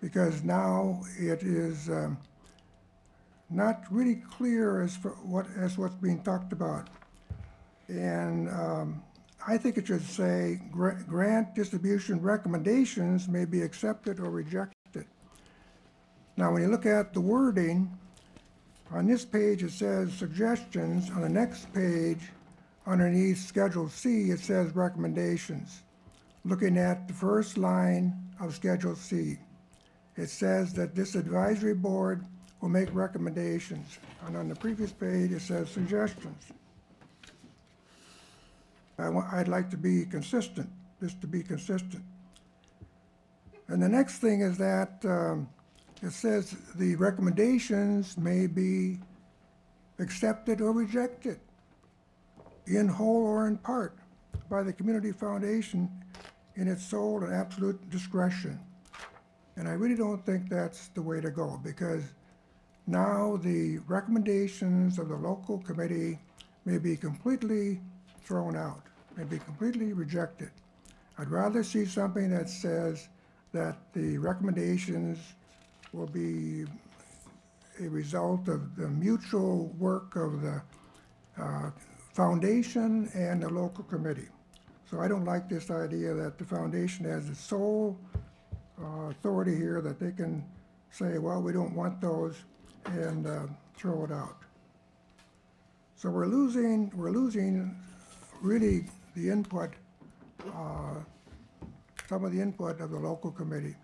[SPEAKER 10] because now it is not really clear as what's being talked about. And I think it should say grant distribution recommendations may be accepted or rejected. Now, when you look at the wording, on this page it says suggestions. On the next page, underneath Schedule C, it says recommendations. Looking at the first line of Schedule C, it says that this advisory board will make recommendations. And on the previous page, it says suggestions. I'd like to be consistent, just to be consistent. And the next thing is that it says the recommendations may be accepted or rejected in whole or in part by the community foundation in its sole and absolute discretion. And I really don't think that's the way to go, because now the recommendations of the local committee may be completely thrown out, may be completely rejected. I'd rather see something that says that the recommendations will be a result of the mutual work of the foundation and the local committee. So I don't like this idea that the foundation has the sole authority here, that they can say, well, we don't want those, and throw it out. So we're losing really the input, some of the input of the local committee.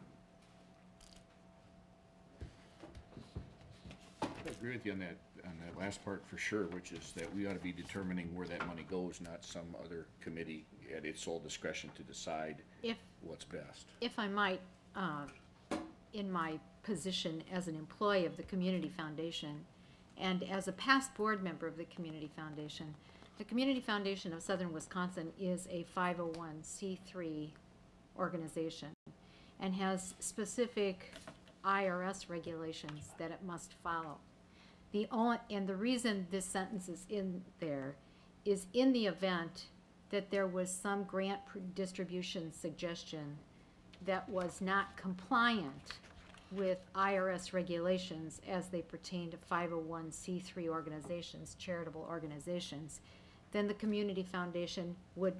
[SPEAKER 3] I agree with you on that. on that last part for sure, which is that we ought to be determining where that money goes, not some other committee at its sole discretion to decide
[SPEAKER 2] If,
[SPEAKER 3] what's best.
[SPEAKER 2] if I might, in my position as an employee of the Community Foundation and as a past board member of the Community Foundation, the Community Foundation of Southern Wisconsin is a 501c3 organization and has specific IRS regulations that it must follow. And the reason this sentence is in there is in the event that there was some grant distribution suggestion that was not compliant with IRS regulations as they pertain to 501c3 organizations, charitable organizations, then the Community Foundation would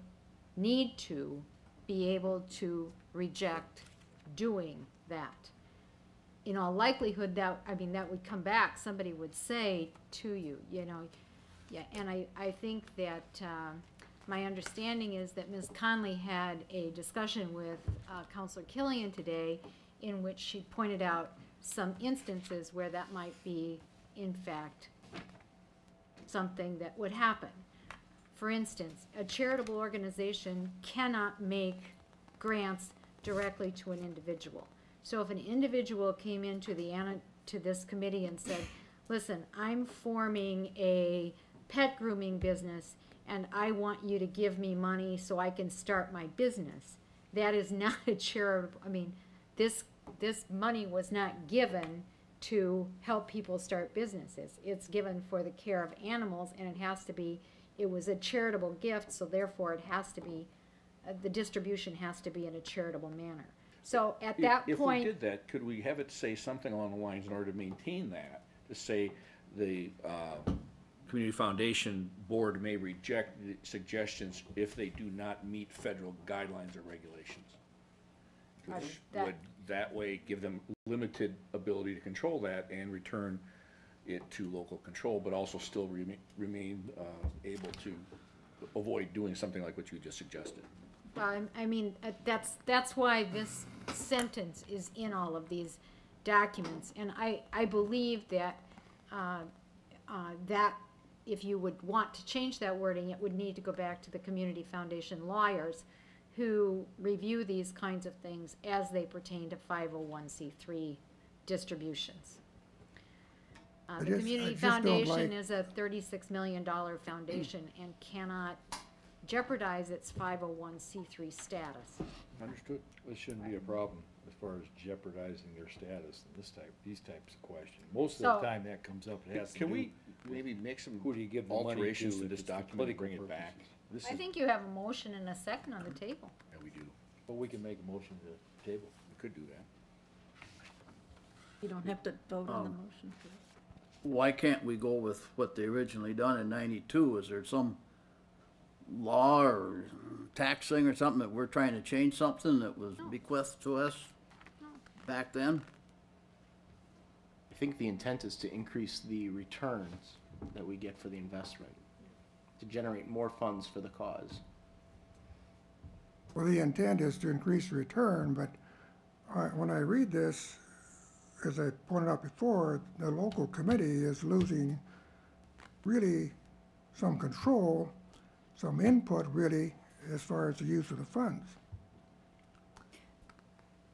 [SPEAKER 2] need to be able to reject doing that. In all likelihood, that would come back, somebody would say to you, yeah, and I think that my understanding is that Ms. Conley had a discussion with Councilor Killian today in which she pointed out some instances where that might be, in fact, something that would happen. For instance, a charitable organization cannot make grants directly to an individual. So if an individual came into to this committee and said, listen, I'm forming a pet grooming business and I want you to give me money so I can start my business, that is not a charitable, this money was not given to help people start businesses. It's given for the care of animals, and it was a charitable gift, so therefore it has to be, the distribution has to be in a charitable manner. So at that point...
[SPEAKER 3] If we did that, could we have it say something along the lines in order to maintain that, to say the Community Foundation Board may reject the suggestions if they do not meet federal guidelines or regulations? Which would that way give them limited ability to control that and return it to local control, but also still remain able to avoid doing something like what you just suggested.
[SPEAKER 2] Well, that's why this sentence is in all of these documents, and I believe that that if you would want to change that wording, it would need to go back to the Community Foundation lawyers who review these kinds of things as they pertain to 501c3 distributions. The Community Foundation is a $36 million foundation and cannot jeopardize its 501c3 status.
[SPEAKER 3] Understood.
[SPEAKER 4] This shouldn't be a problem as far as jeopardizing their status in these types of questions. Most of the time that comes up, it has to do.
[SPEAKER 3] Can we maybe make some
[SPEAKER 4] who do you give the money
[SPEAKER 3] alterations to
[SPEAKER 4] if
[SPEAKER 3] this
[SPEAKER 4] it's for
[SPEAKER 3] document and bring it
[SPEAKER 4] political
[SPEAKER 3] back?
[SPEAKER 4] purposes?
[SPEAKER 2] I think you have a motion and a second on the table.
[SPEAKER 3] Yeah, we do.
[SPEAKER 4] But we can make a motion to table.
[SPEAKER 3] We could do that.
[SPEAKER 7] You don't have to vote on the motion for it.
[SPEAKER 8] Why can't we go with what they originally done in '92? Is there some law or tax thing or something that we're trying to change something that was bequeathed to us back then?
[SPEAKER 6] I think the intent is to increase the returns that we get for the investment, to generate more funds for the cause.
[SPEAKER 10] Well, the intent is to increase return, but when I read this, as I pointed out before, the local committee is losing really some control, some input really, as far as the use of the funds.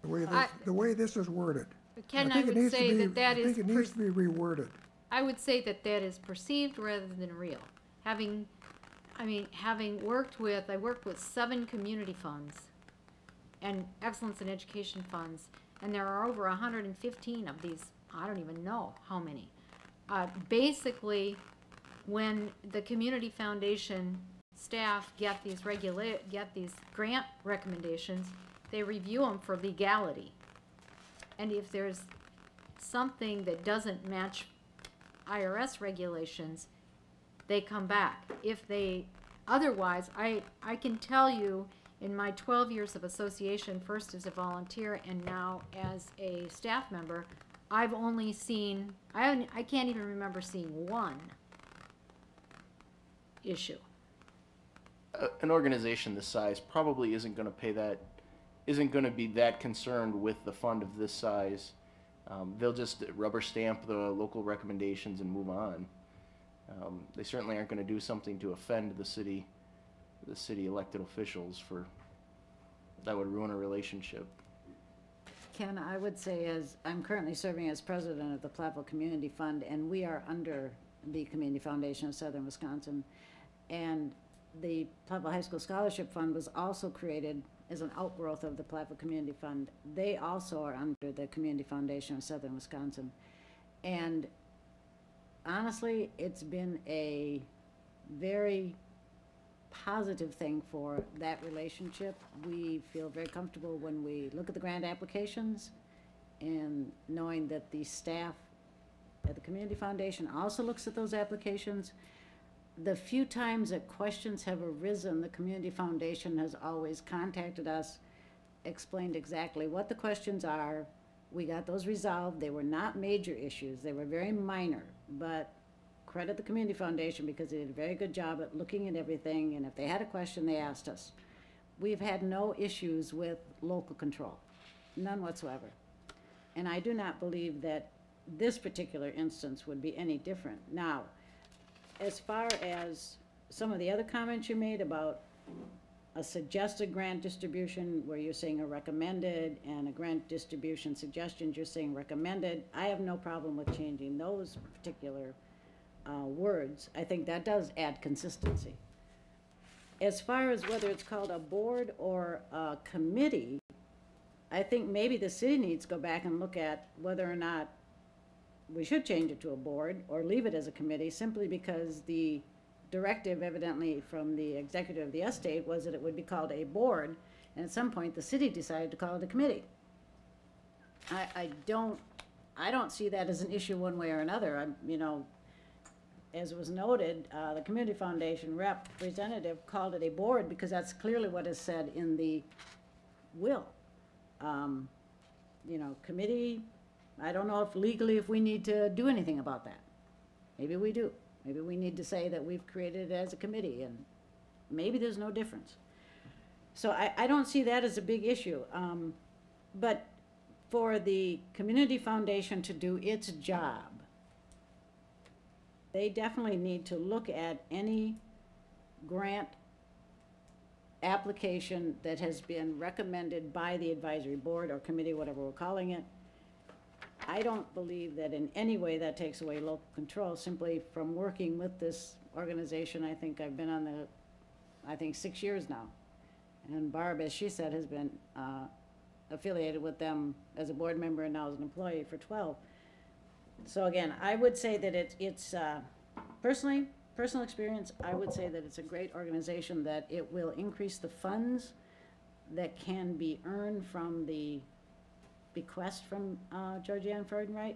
[SPEAKER 10] The way this is worded.
[SPEAKER 2] Ken, I would say that
[SPEAKER 10] I think it needs to be reworded.
[SPEAKER 2] I would say that is perceived rather than real. Having worked with 7 community funds and excellence in education funds, and there are over 115 of these, I don't even know how many. Basically, when the Community Foundation staff get these grant recommendations, they review them for legality. And if there's something that doesn't match IRS regulations, they come back. Otherwise, I can tell you in my 12 years of association, first as a volunteer and now as a staff member, I've only seen, I can't even remember seeing one issue.
[SPEAKER 6] An organization this size probably isn't going to be that concerned with the fund of this size. They'll just rubber stamp the local recommendations and move on. They certainly aren't gonna do something to offend the city elected officials that would ruin a relationship.
[SPEAKER 11] Ken, I would say I'm currently serving as president of the Platteville Community Fund, and we are under the Community Foundation of Southern Wisconsin. And the Platteville High School Scholarship Fund was also created as an outgrowth of the Platteville Community Fund. They also are under the Community Foundation of Southern Wisconsin. And honestly, it's been a very positive thing for that relationship. We feel very comfortable when we look at the grant applications and knowing that the staff at the Community Foundation also looks at those applications. The few times that questions have arisen, the Community Foundation has always contacted us, explained exactly what the questions are. We got those resolved. They were not major issues. They were very minor, but credit the Community Foundation because they did a very good job at looking at everything, and if they had a question, they asked us. We've had no issues with local control, none whatsoever. And I do not believe that this particular instance would be any different. Now, as far as some of the other comments you made about a suggested grant distribution where you're saying a recommended, and a grant distribution suggestions you're saying recommended, I have no problem with changing those particular words. I think that does add consistency. As far as whether it's called a board or a committee, I think maybe the city needs to go back and look at whether or not we should change it to a board or leave it as a committee, simply because the directive evidently from the executive of the estate was that it would be called a board, and at some point the city decided to call it a committee. I don't see that as an issue one way or another. As was noted, the Community Foundation representative called it a board because that's clearly what is said in the will. Committee, I don't know if legally if we need to do anything about that. Maybe we do. Maybe we need to say that we've created it as a committee, and maybe there's no difference. So I don't see that as a big issue. But for the Community Foundation to do its job, they definitely need to look at any grant application that has been recommended by the advisory board or committee, whatever we're calling it. I don't believe that in any way that takes away local control. Simply from working with this organization, I think I've been on 6 years now. And Barb, as she said, has been affiliated with them as a board member and now as an employee for 12. So again, I would say that it's personal experience, I would say that it's a great organization, that it will increase the funds that can be earned from the bequest from Georgianne Freudenreich.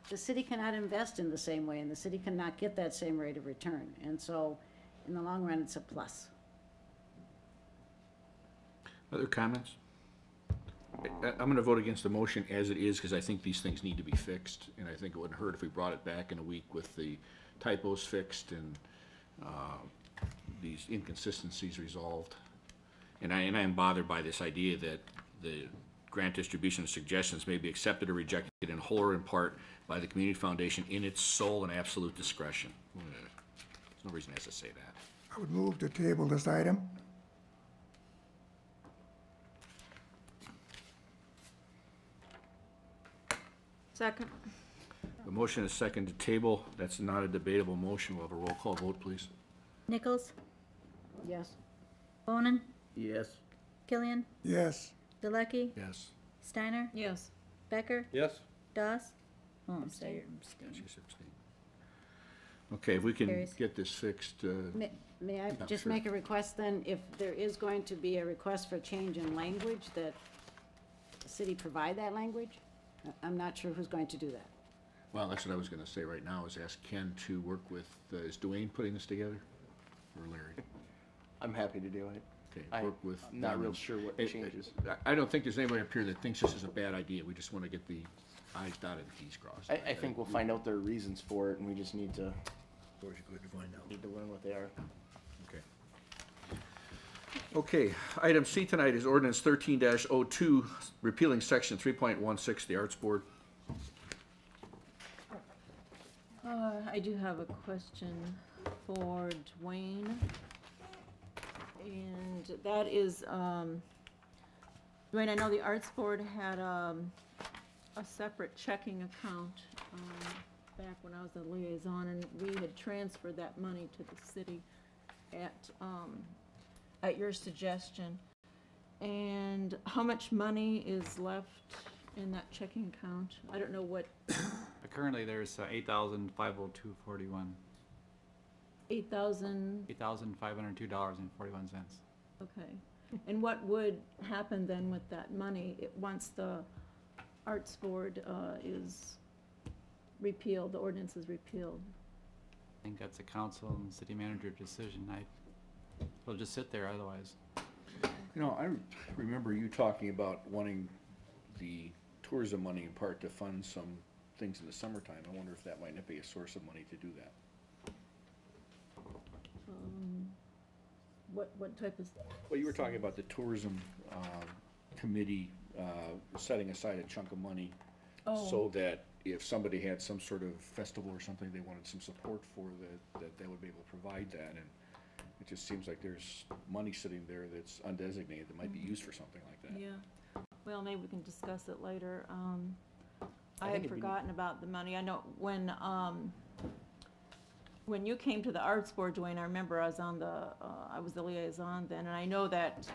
[SPEAKER 11] The city cannot invest in the same way, and the city cannot get that same rate of return. And so, in the long run, it's a plus.
[SPEAKER 3] Other comments? I'm going to vote against the motion as it is because I think these things need to be fixed, and I think it wouldn't hurt if we brought it back in a week with the typos fixed and these inconsistencies resolved. And I am bothered by this idea that the grant distribution suggestions may be accepted or rejected in whole or in part by the Community Foundation in its sole and absolute discretion. There's no reason it has to say that.
[SPEAKER 10] I would move to table this item.
[SPEAKER 2] Second.
[SPEAKER 3] The motion is second to table. That's not a debatable motion. We'll have a roll call vote, please.
[SPEAKER 1] Nichols,
[SPEAKER 11] Yes.
[SPEAKER 1] Bonin,
[SPEAKER 8] Yes.
[SPEAKER 1] Killian,
[SPEAKER 10] Yes.
[SPEAKER 1] Delecky,
[SPEAKER 3] Yes.
[SPEAKER 1] Steiner,
[SPEAKER 7] Yes.
[SPEAKER 1] Becker,
[SPEAKER 4] Yes?
[SPEAKER 1] Doss. Oh, I'm sorry.
[SPEAKER 3] She's abstaining. Okay, if we can
[SPEAKER 1] Carries.
[SPEAKER 3] get this fixed,
[SPEAKER 11] May I
[SPEAKER 3] Yeah,
[SPEAKER 11] just
[SPEAKER 3] sure.
[SPEAKER 11] make a request then? If there is going to be a request for change in language, that the city provide that language? I'm not sure who's going to do that.
[SPEAKER 3] well, that's what I was going to say right now, is ask Ken to work with, is Dwayne putting this together? Or Larry?
[SPEAKER 6] I'm happy to do it.
[SPEAKER 3] Okay, work with.
[SPEAKER 6] I'm not
[SPEAKER 3] them
[SPEAKER 6] real
[SPEAKER 3] and-
[SPEAKER 6] sure what
[SPEAKER 3] it-
[SPEAKER 6] changes.
[SPEAKER 3] I don't think there's anybody up here that thinks this is a bad idea. We just want to get the i's dotted and t's crossed.
[SPEAKER 6] I think we'll find out their reasons for it, and we just need to
[SPEAKER 4] Always good to find out.
[SPEAKER 6] learn what they are.
[SPEAKER 3] Okay. Okay, item C tonight is ordinance 13-02, repealing section 3.16, the Arts Board.
[SPEAKER 7] I do have a question for Dwayne. And that is, Dwayne, I know the Arts Board had a separate checking account back when I was a liaison, and we had transferred that money to the city at your suggestion. And how much money is left in that checking account? I don't know what.
[SPEAKER 12] Currently, there's $8,502.41. $8,502.41.
[SPEAKER 7] Okay. And what would happen then with that money once the Arts Board is repealed, the ordinance is repealed?
[SPEAKER 12] I think that's a council and city manager decision. It'll just sit there otherwise.
[SPEAKER 3] You know, I remember you talking about wanting the tourism money in part to fund some things in the summertime. I wonder if that might not be a source of money to do that.
[SPEAKER 7] What type of?
[SPEAKER 3] Well, you were talking about the tourism committee setting aside a chunk of money so that if somebody had some sort of festival or something they wanted some support for, that they would be able to provide that. And it just seems like there's money sitting there that's undesignated that might be used for something like that.
[SPEAKER 7] Yeah. Well, maybe we can discuss it later. I had forgotten about the money. I know when you came to the Arts Board, Dwayne, I remember I was the liaison then, and I know that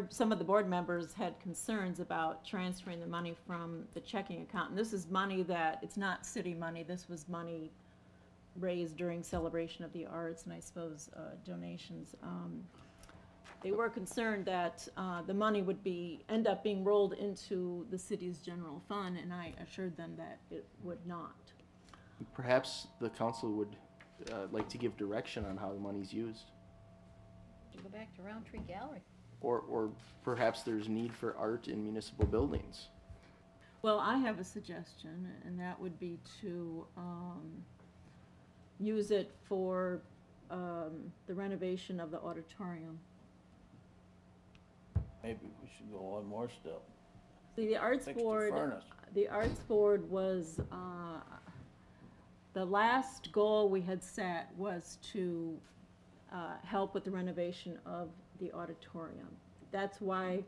[SPEAKER 7] some of the board members had concerns about transferring the money from the checking account. And this is money it's not city money. This was money raised during celebration of the arts and I suppose donations. They were concerned that the money would end up being rolled into the city's general fund, and I assured them that it would not.
[SPEAKER 6] Perhaps the council would like to give direction on how the money's used.
[SPEAKER 11] To go back to Roundtree Gallery.
[SPEAKER 6] Or perhaps there's need for art in municipal buildings.
[SPEAKER 7] Well, I have a suggestion, and that would be to use it for the renovation of the auditorium.
[SPEAKER 8] Maybe we should go one more step.
[SPEAKER 7] See, the Arts
[SPEAKER 8] Fix the
[SPEAKER 7] Board,
[SPEAKER 8] furnace.
[SPEAKER 7] the Arts Board was, the last goal we had set was to help with the renovation of the auditorium. That's why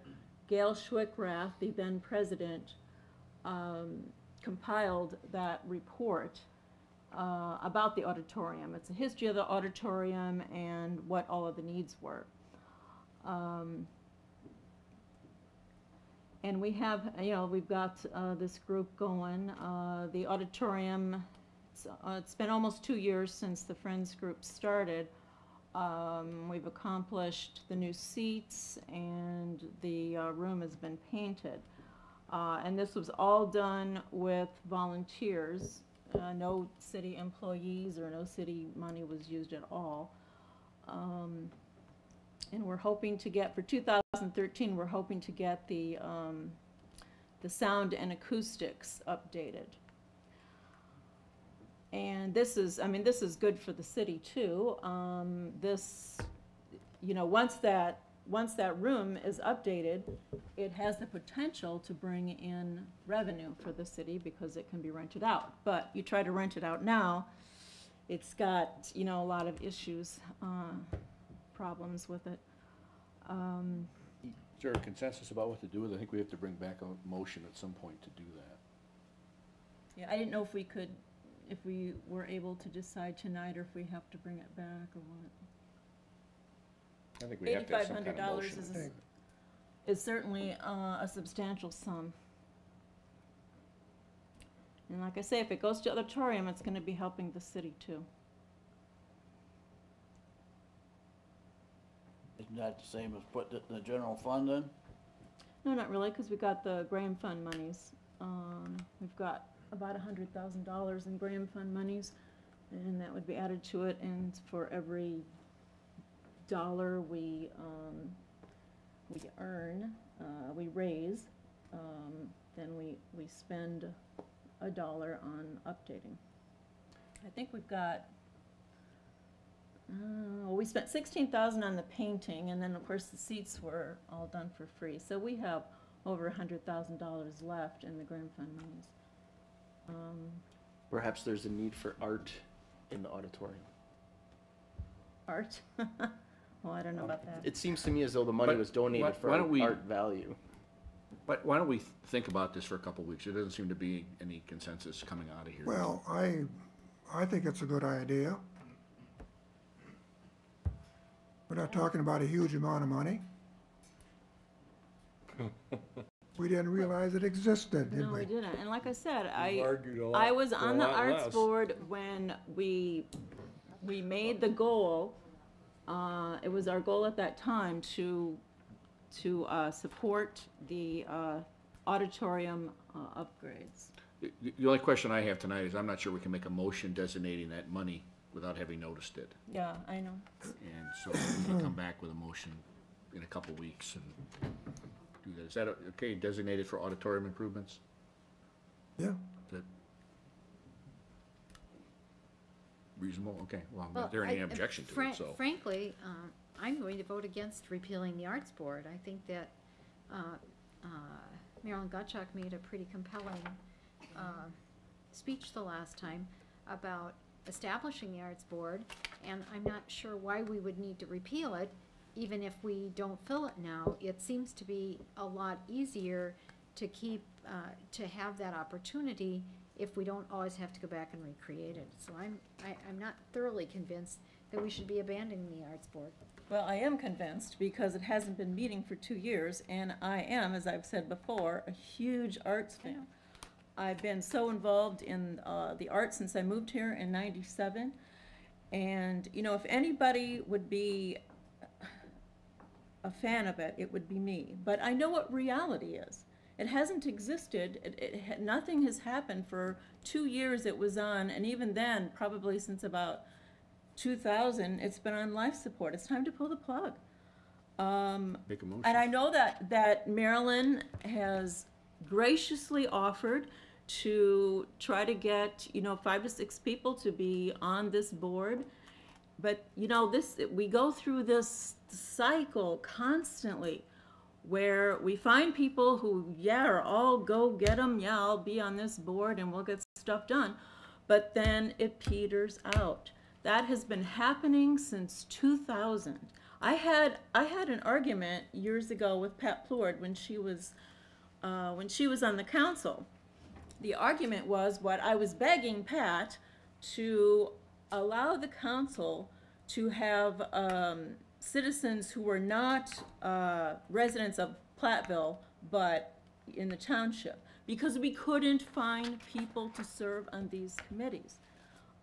[SPEAKER 7] Gail Schwickrath, the then president, compiled that report about the auditorium. It's a history of the auditorium and what all of the needs were. And we have, we've got this group going. The auditorium, it's been almost 2 years since the Friends group started. We've accomplished the new seats and the room has been painted. And this was all done with volunteers. No city employees or no city money was used at all. And we're hoping to get, for 2013, we're hoping to get the sound and acoustics updated. And this is good for the city too. Once that room is updated, it has the potential to bring in revenue for the city because it can be rented out. But you try to rent it out now, it's got, a lot of issues, problems with it.
[SPEAKER 3] Is there a consensus about what to do with it? I think we have to bring back a motion at some point to do that.
[SPEAKER 7] Yeah, I didn't know if we were able to decide tonight or if we have to bring it back or what.
[SPEAKER 3] I think we have to have some kind of motion.
[SPEAKER 7] $8,500 is certainly a substantial sum. And like I say, if it goes to auditorium, it's going to be helping the city too.
[SPEAKER 8] Isn't that the same as putting it in the general fund then?
[SPEAKER 7] No, not really, because we got the Graham Fund monies. We've got about $100,000 in Graham Fund monies, and that would be added to it. And for every dollar we earn, we raise, then we spend $1 on updating. I think we've got. We spent $16,000 on the painting, and then of course the seats were all done for free. So we have over $100,000 left in the Graham Fund monies.
[SPEAKER 6] Perhaps there's a need for art in the auditorium.
[SPEAKER 7] Art? Well, I don't know about that.
[SPEAKER 6] It seems to me as though the money
[SPEAKER 3] But
[SPEAKER 6] was donated
[SPEAKER 3] why
[SPEAKER 6] for
[SPEAKER 3] don't we-
[SPEAKER 6] art value.
[SPEAKER 3] But why don't we think about this for a couple of weeks? There doesn't seem to be any consensus coming out of here.
[SPEAKER 10] Well, I think it's a good idea. We're not talking about a huge amount of money. We didn't realize it existed, did
[SPEAKER 7] No, we
[SPEAKER 10] we?
[SPEAKER 7] didn't. And like I said,
[SPEAKER 4] argued a lot
[SPEAKER 7] I was
[SPEAKER 4] for a
[SPEAKER 7] on the
[SPEAKER 4] lot
[SPEAKER 7] arts
[SPEAKER 4] less.
[SPEAKER 7] board when we made the goal. It was our goal at that time to support the auditorium upgrades.
[SPEAKER 3] The only question I have tonight is I'm not sure we can make a motion designating that money without having noticed it.
[SPEAKER 7] Yeah, I know.
[SPEAKER 3] And so we can come back with a motion in a couple of weeks and do that. Is that okay, designated for auditorium improvements?
[SPEAKER 10] Yeah.
[SPEAKER 3] Is that reasonable? Okay, well,
[SPEAKER 2] Well,
[SPEAKER 3] is there any
[SPEAKER 2] I-
[SPEAKER 3] objection to
[SPEAKER 2] fran-
[SPEAKER 3] it, so.
[SPEAKER 2] Frankly, I'm going to vote against repealing the Arts Board. I think that Marilyn Gottschalk made a pretty compelling speech the last time about establishing the Arts Board, and I'm not sure why we would need to repeal it, even if we don't fill it now. It seems to be a lot easier to keep, to have that opportunity if we don't always have to go back and recreate it. So I'm not thoroughly convinced that we should be abandoning the Arts Board.
[SPEAKER 7] Well, I am convinced because it hasn't been meeting for 2 years, and I am, as I've said before, a huge arts fan. I've been so involved in the arts since I moved here in '97, and you know, if anybody would be a fan of it, it would be me. But I know what reality is. It hasn't existed. Nothing has happened for 2 years. It was on, and even then, probably since about 2000, it's been on life support. It's time to pull the plug.
[SPEAKER 3] Make a motion.
[SPEAKER 7] And I know that Marilyn has graciously offered to try to get, 5 to 6 people to be on this board. But, we go through this cycle constantly where we find people who, are all go get them. Yeah, I'll be on this board and we'll get stuff done. But then it peters out. That has been happening since 2000. I had an argument years ago with Pat Plord when she was on the council. The argument was what I was begging Pat to allow the council to have citizens who were not residents of Platteville but in the township, because we couldn't find people to serve on these committees.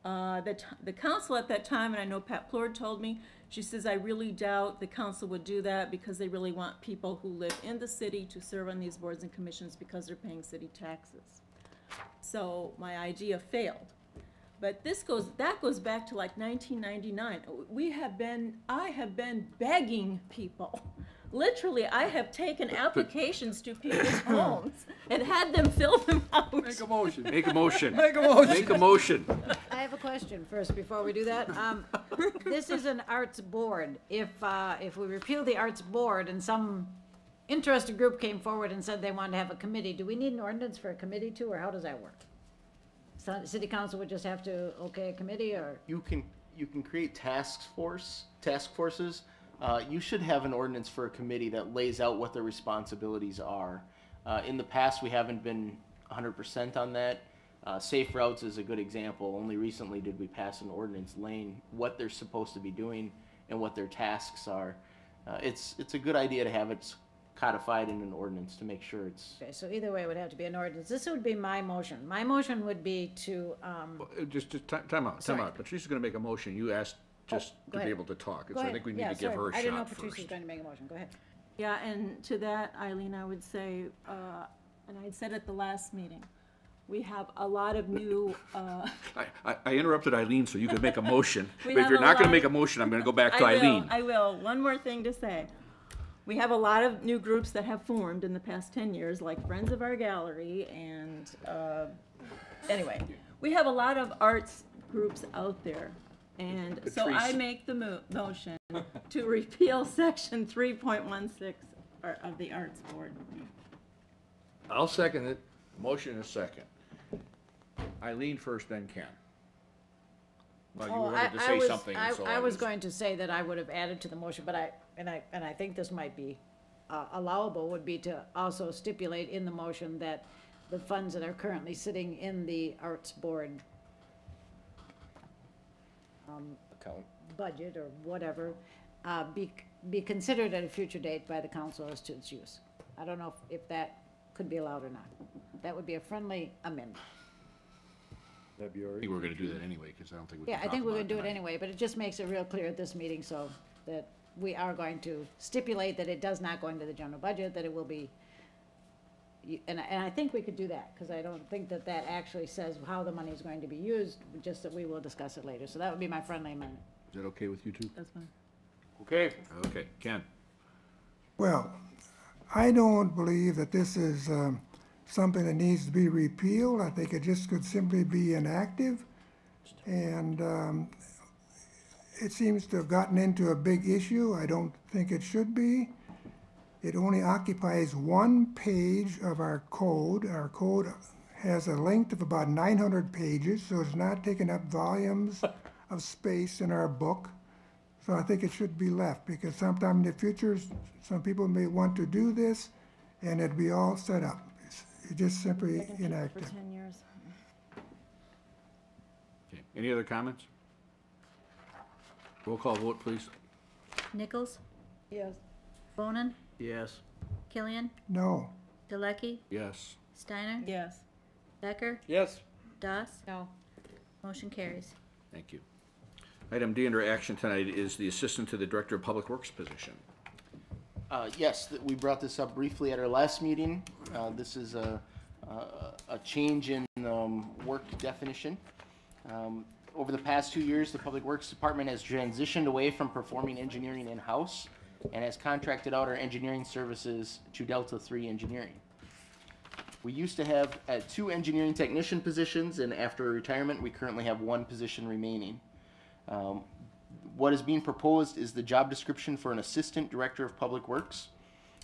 [SPEAKER 7] The council at that time, and I know Pat Plord told me, she says, I really doubt the council would do that because they really want people who live in the city to serve on these boards and commissions because they're paying city taxes. So my idea failed. But that goes back to like 1999. I have been begging people. Literally, I have taken applications to people's homes and had them fill them out.
[SPEAKER 3] Make a motion. Make a motion.
[SPEAKER 4] Make a motion.
[SPEAKER 3] Make a motion.
[SPEAKER 11] I have a question first before we do that. This is an arts board. If we repeal the arts board and some interested group came forward and said they wanted to have a committee, do we need an ordinance for a committee too, or how does that work? So city council would just have to okay a committee, or?
[SPEAKER 6] You can create task forces. You should have an ordinance for a committee that lays out what their responsibilities are. In the past, we haven't been 100% on that. Safe routes is a good example. Only recently did we pass an ordinance laying what they're supposed to be doing and what their tasks are. It's a good idea to have it codified in an ordinance to make sure it's.
[SPEAKER 11] Okay, so either way, it would have to be an ordinance. This would be my motion. My motion would be to,
[SPEAKER 3] Just time out.
[SPEAKER 11] Sorry.
[SPEAKER 3] Patricia's gonna make a motion. You asked just
[SPEAKER 11] go
[SPEAKER 3] to be
[SPEAKER 11] ahead.
[SPEAKER 3] able to talk.
[SPEAKER 11] go
[SPEAKER 3] So I
[SPEAKER 11] ahead.
[SPEAKER 3] think we need
[SPEAKER 11] Yeah,
[SPEAKER 3] to give
[SPEAKER 11] sorry.
[SPEAKER 3] her a
[SPEAKER 11] I didn't know
[SPEAKER 3] shot
[SPEAKER 11] Patricia was
[SPEAKER 3] first.
[SPEAKER 11] going to make a motion. Go ahead.
[SPEAKER 7] Yeah, and to that, Eileen, I would say, and I said at the last meeting, we have a lot of new,
[SPEAKER 3] I interrupted Eileen so you could make a motion.
[SPEAKER 7] We
[SPEAKER 3] But if
[SPEAKER 7] have
[SPEAKER 3] you're
[SPEAKER 7] a
[SPEAKER 3] not gonna
[SPEAKER 7] lot-
[SPEAKER 3] make a motion, I'm gonna go back to Eileen.
[SPEAKER 7] I will. One more thing to say. We have a lot of new groups that have formed in the past 10 years, like Friends of Our Gallery, and anyway, we have a lot of arts groups out there. And so I
[SPEAKER 3] Patrice.
[SPEAKER 7] make the motion to repeal section 3.16 of the Arts Board.
[SPEAKER 4] I'll second it.
[SPEAKER 3] Motion is second. Eileen first, then Ken. Well, you
[SPEAKER 11] Oh,
[SPEAKER 3] wanted to
[SPEAKER 11] I
[SPEAKER 3] say
[SPEAKER 11] was-
[SPEAKER 3] something, and so
[SPEAKER 11] I was going to say that I would have added to the motion, but I think this might be allowable, would be to also stipulate in the motion that the funds that are currently sitting in the Arts Board
[SPEAKER 6] Account.
[SPEAKER 11] budget or whatever, be considered at a future date by the council as to its use. I don't know if that could be allowed or not. That would be a friendly amendment.
[SPEAKER 3] I think we're gonna do that anyway, because I don't think we can
[SPEAKER 11] Yeah, I
[SPEAKER 3] talk
[SPEAKER 11] think we're
[SPEAKER 3] about
[SPEAKER 11] gonna do it
[SPEAKER 3] tonight.
[SPEAKER 11] anyway, but it just makes it real clear at this meeting, so that we are going to stipulate that it does not go into the general budget, that it will be, and I think we could do that, because I don't think that that actually says how the money is going to be used, just that we will discuss it later, so that would be my friendly amendment.
[SPEAKER 3] Is that okay with you two?
[SPEAKER 7] That's fine.
[SPEAKER 3] Okay. Okay, Ken.
[SPEAKER 10] Well, I don't believe that this is something that needs to be repealed. I think it just could simply be inactive. And it seems to have gotten into a big issue. I don't think it should be. It only occupies one page of our code. Our code has a length of about 900 pages, so it's not taking up volumes of space in our book. So I think it should be left, because sometime in the future, some people may want to do this, and it'd be all set up. It's just simply
[SPEAKER 7] For
[SPEAKER 10] inactive.
[SPEAKER 7] 10 years.
[SPEAKER 3] Okay, any other comments? Roll call vote, please.
[SPEAKER 1] Nichols,
[SPEAKER 7] Yes.
[SPEAKER 1] Bonin,
[SPEAKER 8] Yes.
[SPEAKER 1] Killian,
[SPEAKER 10] No,
[SPEAKER 1] Delecky,
[SPEAKER 3] Yes.
[SPEAKER 1] Steiner,
[SPEAKER 7] Yes.
[SPEAKER 1] Becker,
[SPEAKER 4] Yes.
[SPEAKER 1] Doss.
[SPEAKER 2] No.
[SPEAKER 1] Motion carries.
[SPEAKER 3] Thank you. Item D under action tonight is the Assistant to the Director of Public Works position.
[SPEAKER 6] Yes, we brought this up briefly at our last meeting. This is a change in work definition. Over the past 2 years, the Public Works Department has transitioned away from performing engineering in-house and has contracted out our engineering services to Delta 3 Engineering. We used to have 2 engineering technician positions, and after retirement, we currently have 1 position remaining. What is being proposed is the job description for an Assistant Director of Public Works.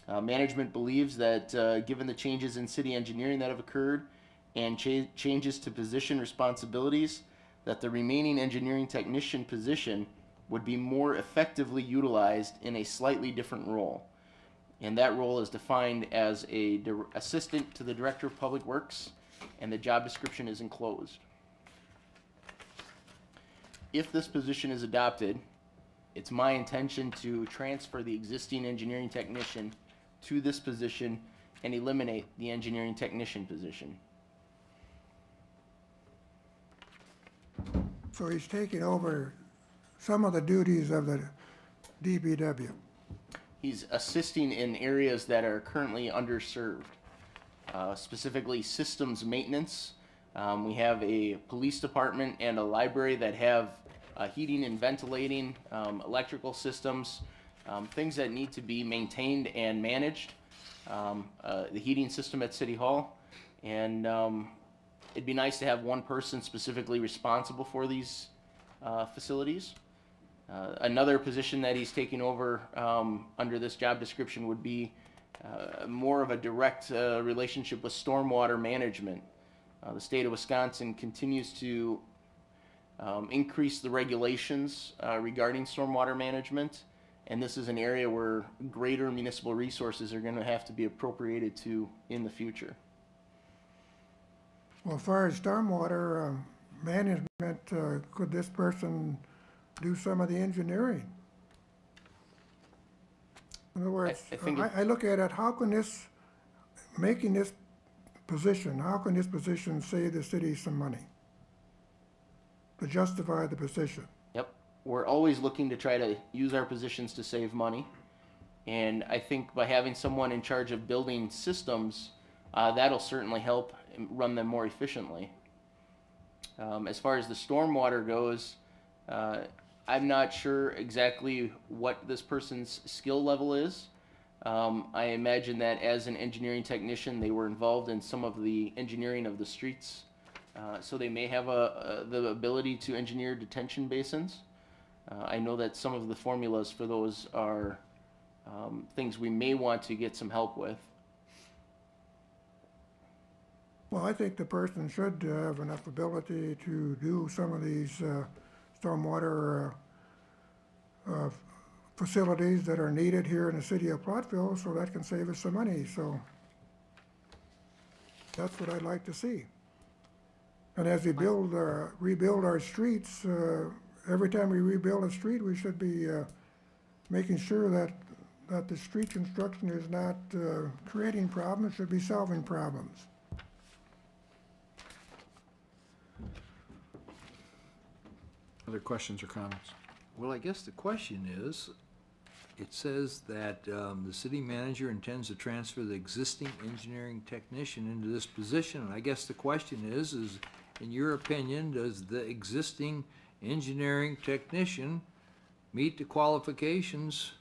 [SPEAKER 6] Management believes that given the changes in city engineering that have occurred and changes to position responsibilities, that the remaining engineering technician position would be more effectively utilized in a slightly different role. And that role is defined as a assistant to the Director of Public Works, and the job description is enclosed. If this position is adopted, it's my intention to transfer the existing engineering technician to this position and eliminate the engineering technician position.
[SPEAKER 10] so he's taking over some of the duties of the DPW.
[SPEAKER 6] He's assisting in areas that are currently underserved, specifically systems maintenance. We have a police department and a library that have heating and ventilating, electrical systems, things that need to be maintained and managed. The heating system at City Hall, and it'd be nice to have one person specifically responsible for these facilities. Another position that he's taking over under this job description would be more of a direct relationship with stormwater management. The state of Wisconsin continues to increase the regulations regarding stormwater management, and this is an area where greater municipal resources are going to have to be appropriated to in the future.
[SPEAKER 10] Well, as far as stormwater management, could this person do some of the engineering? In other words,
[SPEAKER 6] I think
[SPEAKER 10] I look at it, how can this, making this position, how can this position save the city some money to justify the position?
[SPEAKER 6] Yep, we're always looking to try to use our positions to save money, and I think by having someone in charge of building systems, that'll certainly help run them more efficiently. As far as the stormwater goes, I'm not sure exactly what this person's skill level is. I imagine that as an engineering technician, they were involved in some of the engineering of the streets, so they may have the ability to engineer detention basins. I know that some of the formulas for those are things we may want to get some help with.
[SPEAKER 10] Well, I think the person should have enough ability to do some of these stormwater facilities that are needed here in the city of Platteville, so that can save us some money, so that's what I'd like to see. And as we rebuild our streets, every time we rebuild a street, we should be making sure that the street construction is not creating problems, it should be solving problems.
[SPEAKER 3] Other questions or comments?
[SPEAKER 4] Well, I guess the question is, it says that the city manager intends to transfer the existing engineering technician into this position. And I guess the question is in your opinion, does the existing engineering technician meet the qualifications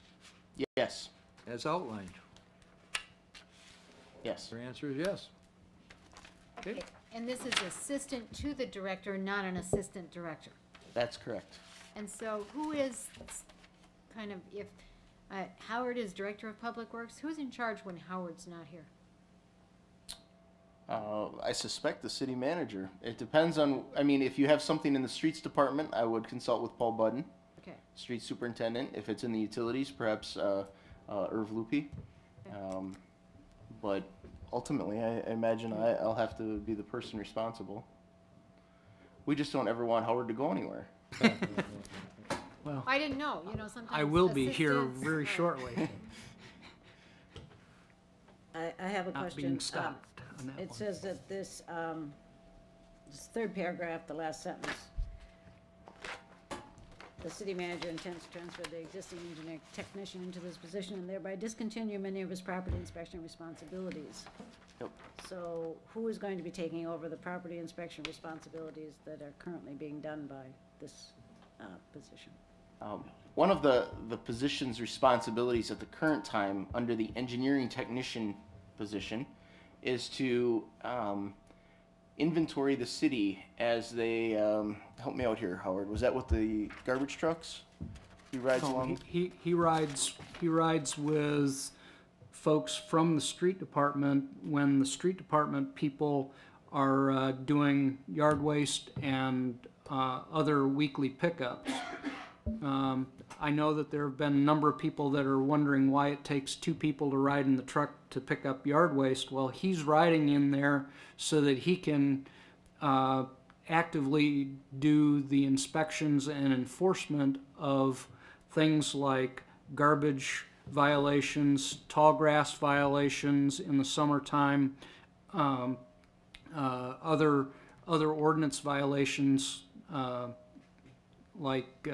[SPEAKER 6] Yes.
[SPEAKER 4] as outlined?
[SPEAKER 6] Yes.
[SPEAKER 4] Your answer is yes. Okay.
[SPEAKER 2] And this is assistant to the director, not an assistant director.
[SPEAKER 6] That's correct.
[SPEAKER 2] And so who is kind of, if Howard is Director of Public Works, who's in charge when Howard's not here?
[SPEAKER 6] I suspect the city manager. It depends on, I mean, if you have something in the streets department, I would consult with Paul Budden,
[SPEAKER 2] Okay.
[SPEAKER 6] street superintendent. If it's in the utilities, perhaps Irv Loopy. But ultimately, I imagine I'll have to be the person responsible. We just don't ever want Howard to go anywhere.
[SPEAKER 5] Well,
[SPEAKER 2] I didn't know, you know, sometimes.
[SPEAKER 5] I will be here
[SPEAKER 2] assistants-
[SPEAKER 5] very shortly,
[SPEAKER 11] I have a
[SPEAKER 5] not
[SPEAKER 11] question.
[SPEAKER 5] being stopped on that
[SPEAKER 11] It
[SPEAKER 5] one.
[SPEAKER 11] says that this third paragraph, the last sentence, the city manager intends to transfer the existing engineer technician into this position and thereby discontinue many of his property inspection responsibilities.
[SPEAKER 6] Yep.
[SPEAKER 11] So who is going to be taking over the property inspection responsibilities that are currently being done by this position?
[SPEAKER 6] One of the position's responsibilities at the current time under the engineering technician position is to inventory the city as they, help me out here, Howard, was that with the garbage trucks? He rides
[SPEAKER 5] No,
[SPEAKER 6] along?
[SPEAKER 5] he rides with folks from the street department when the street department people are doing yard waste and other weekly pickups. I know that there have been a number of people that are wondering why it takes two people to ride in the truck to pick up yard waste. Well, he's riding in there so that he can actively do the inspections and enforcement of things like garbage violations, tall grass violations in the summertime, other ordinance violations like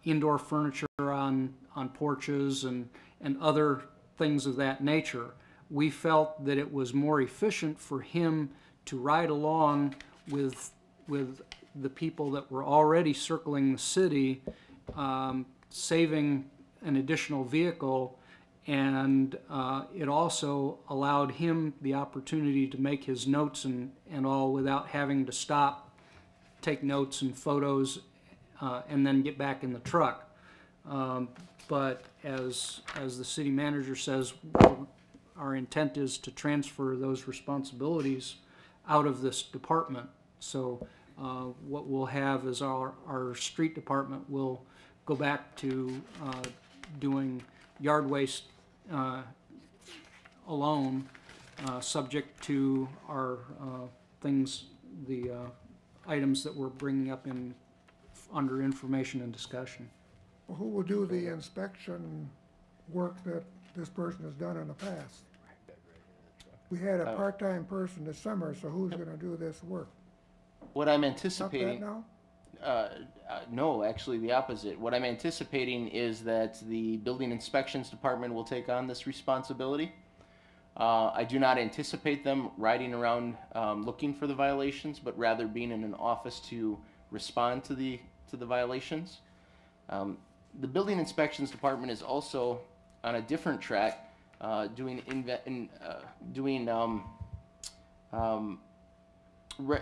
[SPEAKER 5] indoor furniture on porches and other things of that nature. We felt that it was more efficient for him to ride along with the people that were already circling the city, saving an additional vehicle, and it also allowed him the opportunity to make his notes and all without having to stop, take notes and photos, and then get back in the truck. But as the city manager says, our intent is to transfer those responsibilities out of this department. So what we'll have is our street department will go back to doing yard waste alone, subject to our things, the items that we're bringing up under information and discussion.
[SPEAKER 10] Well, who will do the inspection work that this person has done in the past? We had a part-time person this summer, so who's gonna do this work?
[SPEAKER 6] What I'm
[SPEAKER 10] Not
[SPEAKER 6] anticipating.
[SPEAKER 10] that now?
[SPEAKER 6] No, actually the opposite. What I'm anticipating is that the building inspections department will take on this responsibility. I do not anticipate them riding around looking for the violations, but rather being in an office to respond to the violations. The building inspections department is also on a different track, doing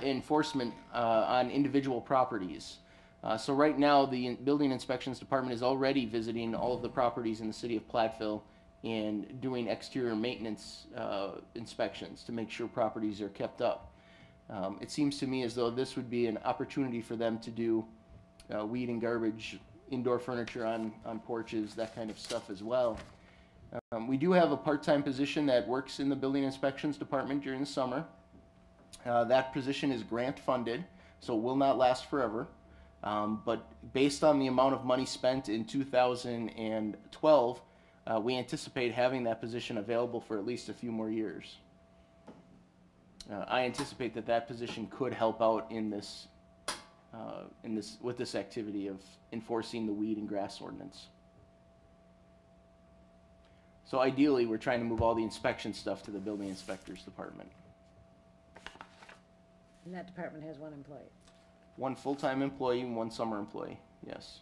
[SPEAKER 6] enforcement on individual properties. So right now, the building inspections department is already visiting all of the properties in the city of Platteville and doing exterior maintenance inspections to make sure properties are kept up. It seems to me as though this would be an opportunity for them to do weed and garbage, indoor furniture on porches, that kind of stuff as well. We do have a part-time position that works in the building inspections department during the summer. That position is grant funded, so it will not last forever. But based on the amount of money spent in 2012, we anticipate having that position available for at least a few more years. I anticipate that that position could help out in this, with this activity of enforcing the weed and grass ordinance. So ideally, we're trying to move all the inspection stuff to the building inspector's department.
[SPEAKER 11] And that department has one employee.
[SPEAKER 6] One full-time employee and one summer employee, yes.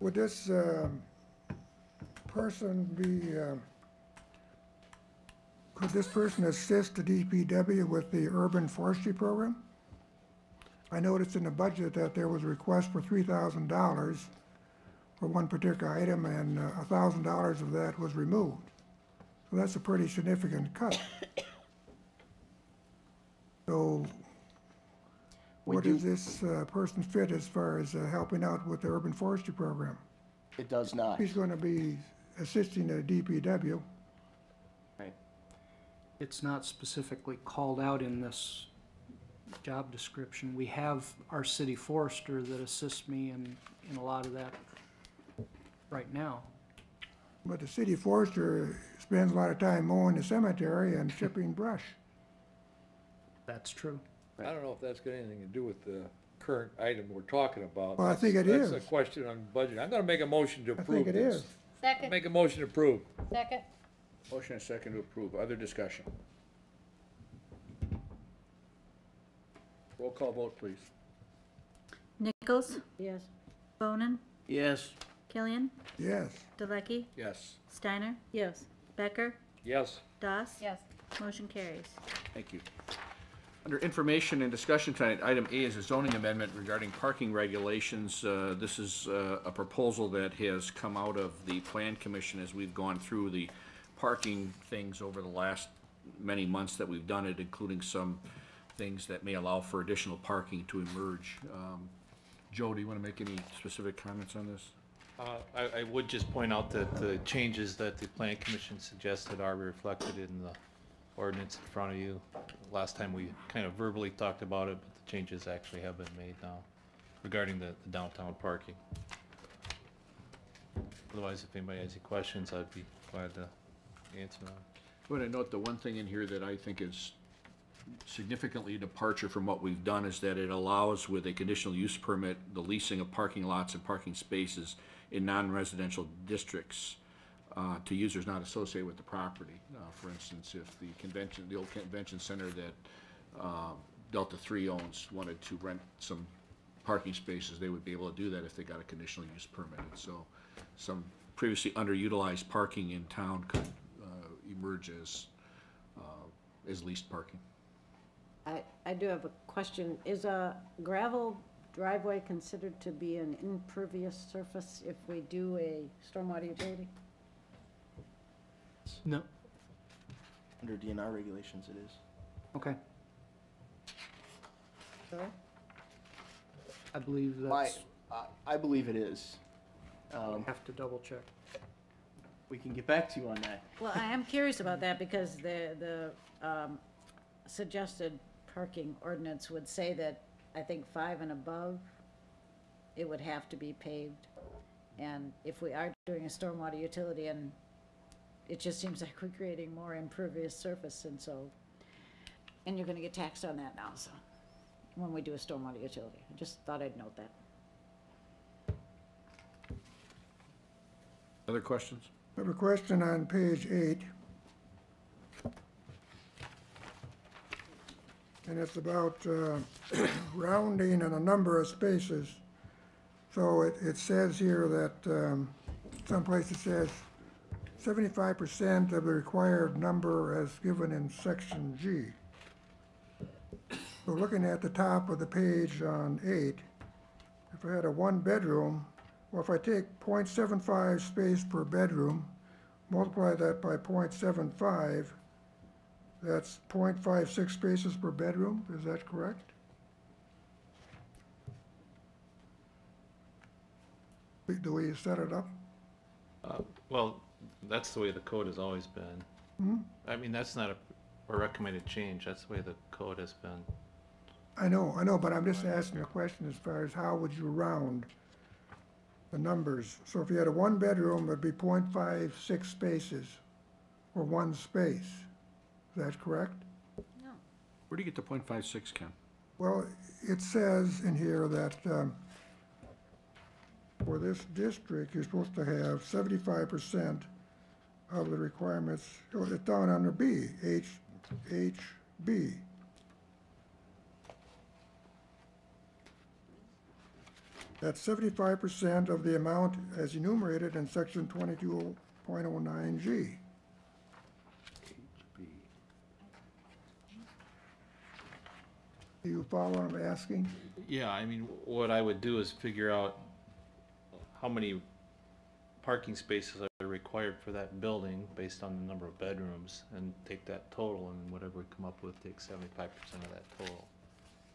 [SPEAKER 10] Would this person be, could this person assist the DPW with the urban forestry program? I noticed in the budget that there was a request for $3,000 for one particular item, and $1,000 of that was removed. So that's a pretty significant cut. So where does this person fit as far as helping out with the urban forestry program?
[SPEAKER 6] It does not.
[SPEAKER 10] He's going to be assisting the DPW.
[SPEAKER 6] Right.
[SPEAKER 5] It's not specifically called out in this job description. We have our city forester that assists me in a lot of that right now.
[SPEAKER 10] But the city forester spends a lot of time mowing the cemetery and chipping brush.
[SPEAKER 5] That's true.
[SPEAKER 4] I don't know if that's got anything to do with the current item we're talking about.
[SPEAKER 10] Well, I think it is.
[SPEAKER 4] That's a question on budget. I'm gonna make a motion to
[SPEAKER 10] I
[SPEAKER 4] approve
[SPEAKER 10] think
[SPEAKER 4] this.
[SPEAKER 10] it is.
[SPEAKER 11] Second.
[SPEAKER 4] Make a motion to approve.
[SPEAKER 11] Second.
[SPEAKER 3] Motion and second to approve. Other discussion? Roll call vote, please.
[SPEAKER 1] Nichols,
[SPEAKER 11] Yes.
[SPEAKER 1] Bonin,
[SPEAKER 8] Yes.
[SPEAKER 1] Killian,
[SPEAKER 10] Yes.
[SPEAKER 1] Delecky,
[SPEAKER 3] Yes.
[SPEAKER 1] Steiner,
[SPEAKER 7] Yes.
[SPEAKER 1] Becker,
[SPEAKER 4] Yes.
[SPEAKER 1] Doss.
[SPEAKER 11] Yes.
[SPEAKER 1] Motion carries.
[SPEAKER 3] Thank you. Under information and discussion tonight, item A is a zoning amendment regarding parking regulations. This is a proposal that has come out of the Plan Commission as we've gone through the parking things over the last many months that we've done it, including some things that may allow for additional parking to emerge. Joe, do you want to make any specific comments on this?
[SPEAKER 13] I would just point out that the changes that the Plan Commission suggested are reflected in the ordinance in front of you. Last time we kind of verbally talked about it, but the changes actually have been made now regarding the downtown parking. Otherwise, if anybody has any questions, I'd be glad to answer them.
[SPEAKER 3] I want to note the one thing in here that I think is significantly a departure from what we've done is that it allows, with a conditional use permit, the leasing of parking lots and parking spaces in non-residential districts to users not associated with the property. For instance, if the old convention center that Delta 3 owns wanted to rent some parking spaces, they would be able to do that if they got a conditional use permit. So some previously underutilized parking in town could emerge as leased parking.
[SPEAKER 11] I do have a question. Is a gravel driveway considered to be an impervious surface if we do a stormwater utility?
[SPEAKER 5] No.
[SPEAKER 6] Under DNR regulations, it is.
[SPEAKER 5] Okay.
[SPEAKER 11] Sorry?
[SPEAKER 5] I believe that's,
[SPEAKER 6] I believe it is.
[SPEAKER 5] have to double check.
[SPEAKER 6] We can get back to you on that.
[SPEAKER 11] Well, I am curious about that because the suggested parking ordinance would say that, I think 5 and above, it would have to be paved. And if we are doing a stormwater utility, and it just seems like we're creating more impervious surface, and so, and you're gonna get taxed on that now, so, when we do a stormwater utility. I just thought I'd note that.
[SPEAKER 3] Other questions?
[SPEAKER 10] I have a question on page 8. And it's about rounding and a number of spaces. So it says here that someplace it says 75% of the required number as given in section G. So looking at the top of the page on 8, if I had a one-bedroom, well, if I take 0.75 space per bedroom, multiply that by 0.75, that's 0.56 spaces per bedroom, is that correct? Do we set it up?
[SPEAKER 13] Well, that's the way the code has always been. I mean, that's not a recommended change. That's the way the code has been.
[SPEAKER 10] I know, but I'm just asking a question as far as how would you round the numbers? So if you had a one bedroom, it'd be 0.56 spaces or one space. Is that correct?
[SPEAKER 2] No.
[SPEAKER 3] Where do you get the 0.56, Ken?
[SPEAKER 10] Well, it says in here that for this district, you're supposed to have 75% of the requirements. Oh, it's down under B, HB. That's 75% of the amount as enumerated in section 22.09G. Do you follow what I'm asking?
[SPEAKER 13] Yeah, I mean, what I would do is figure out how many parking spaces are required for that building based on the number of bedrooms, and take that total, and whatever we come up with, take 75% of that total.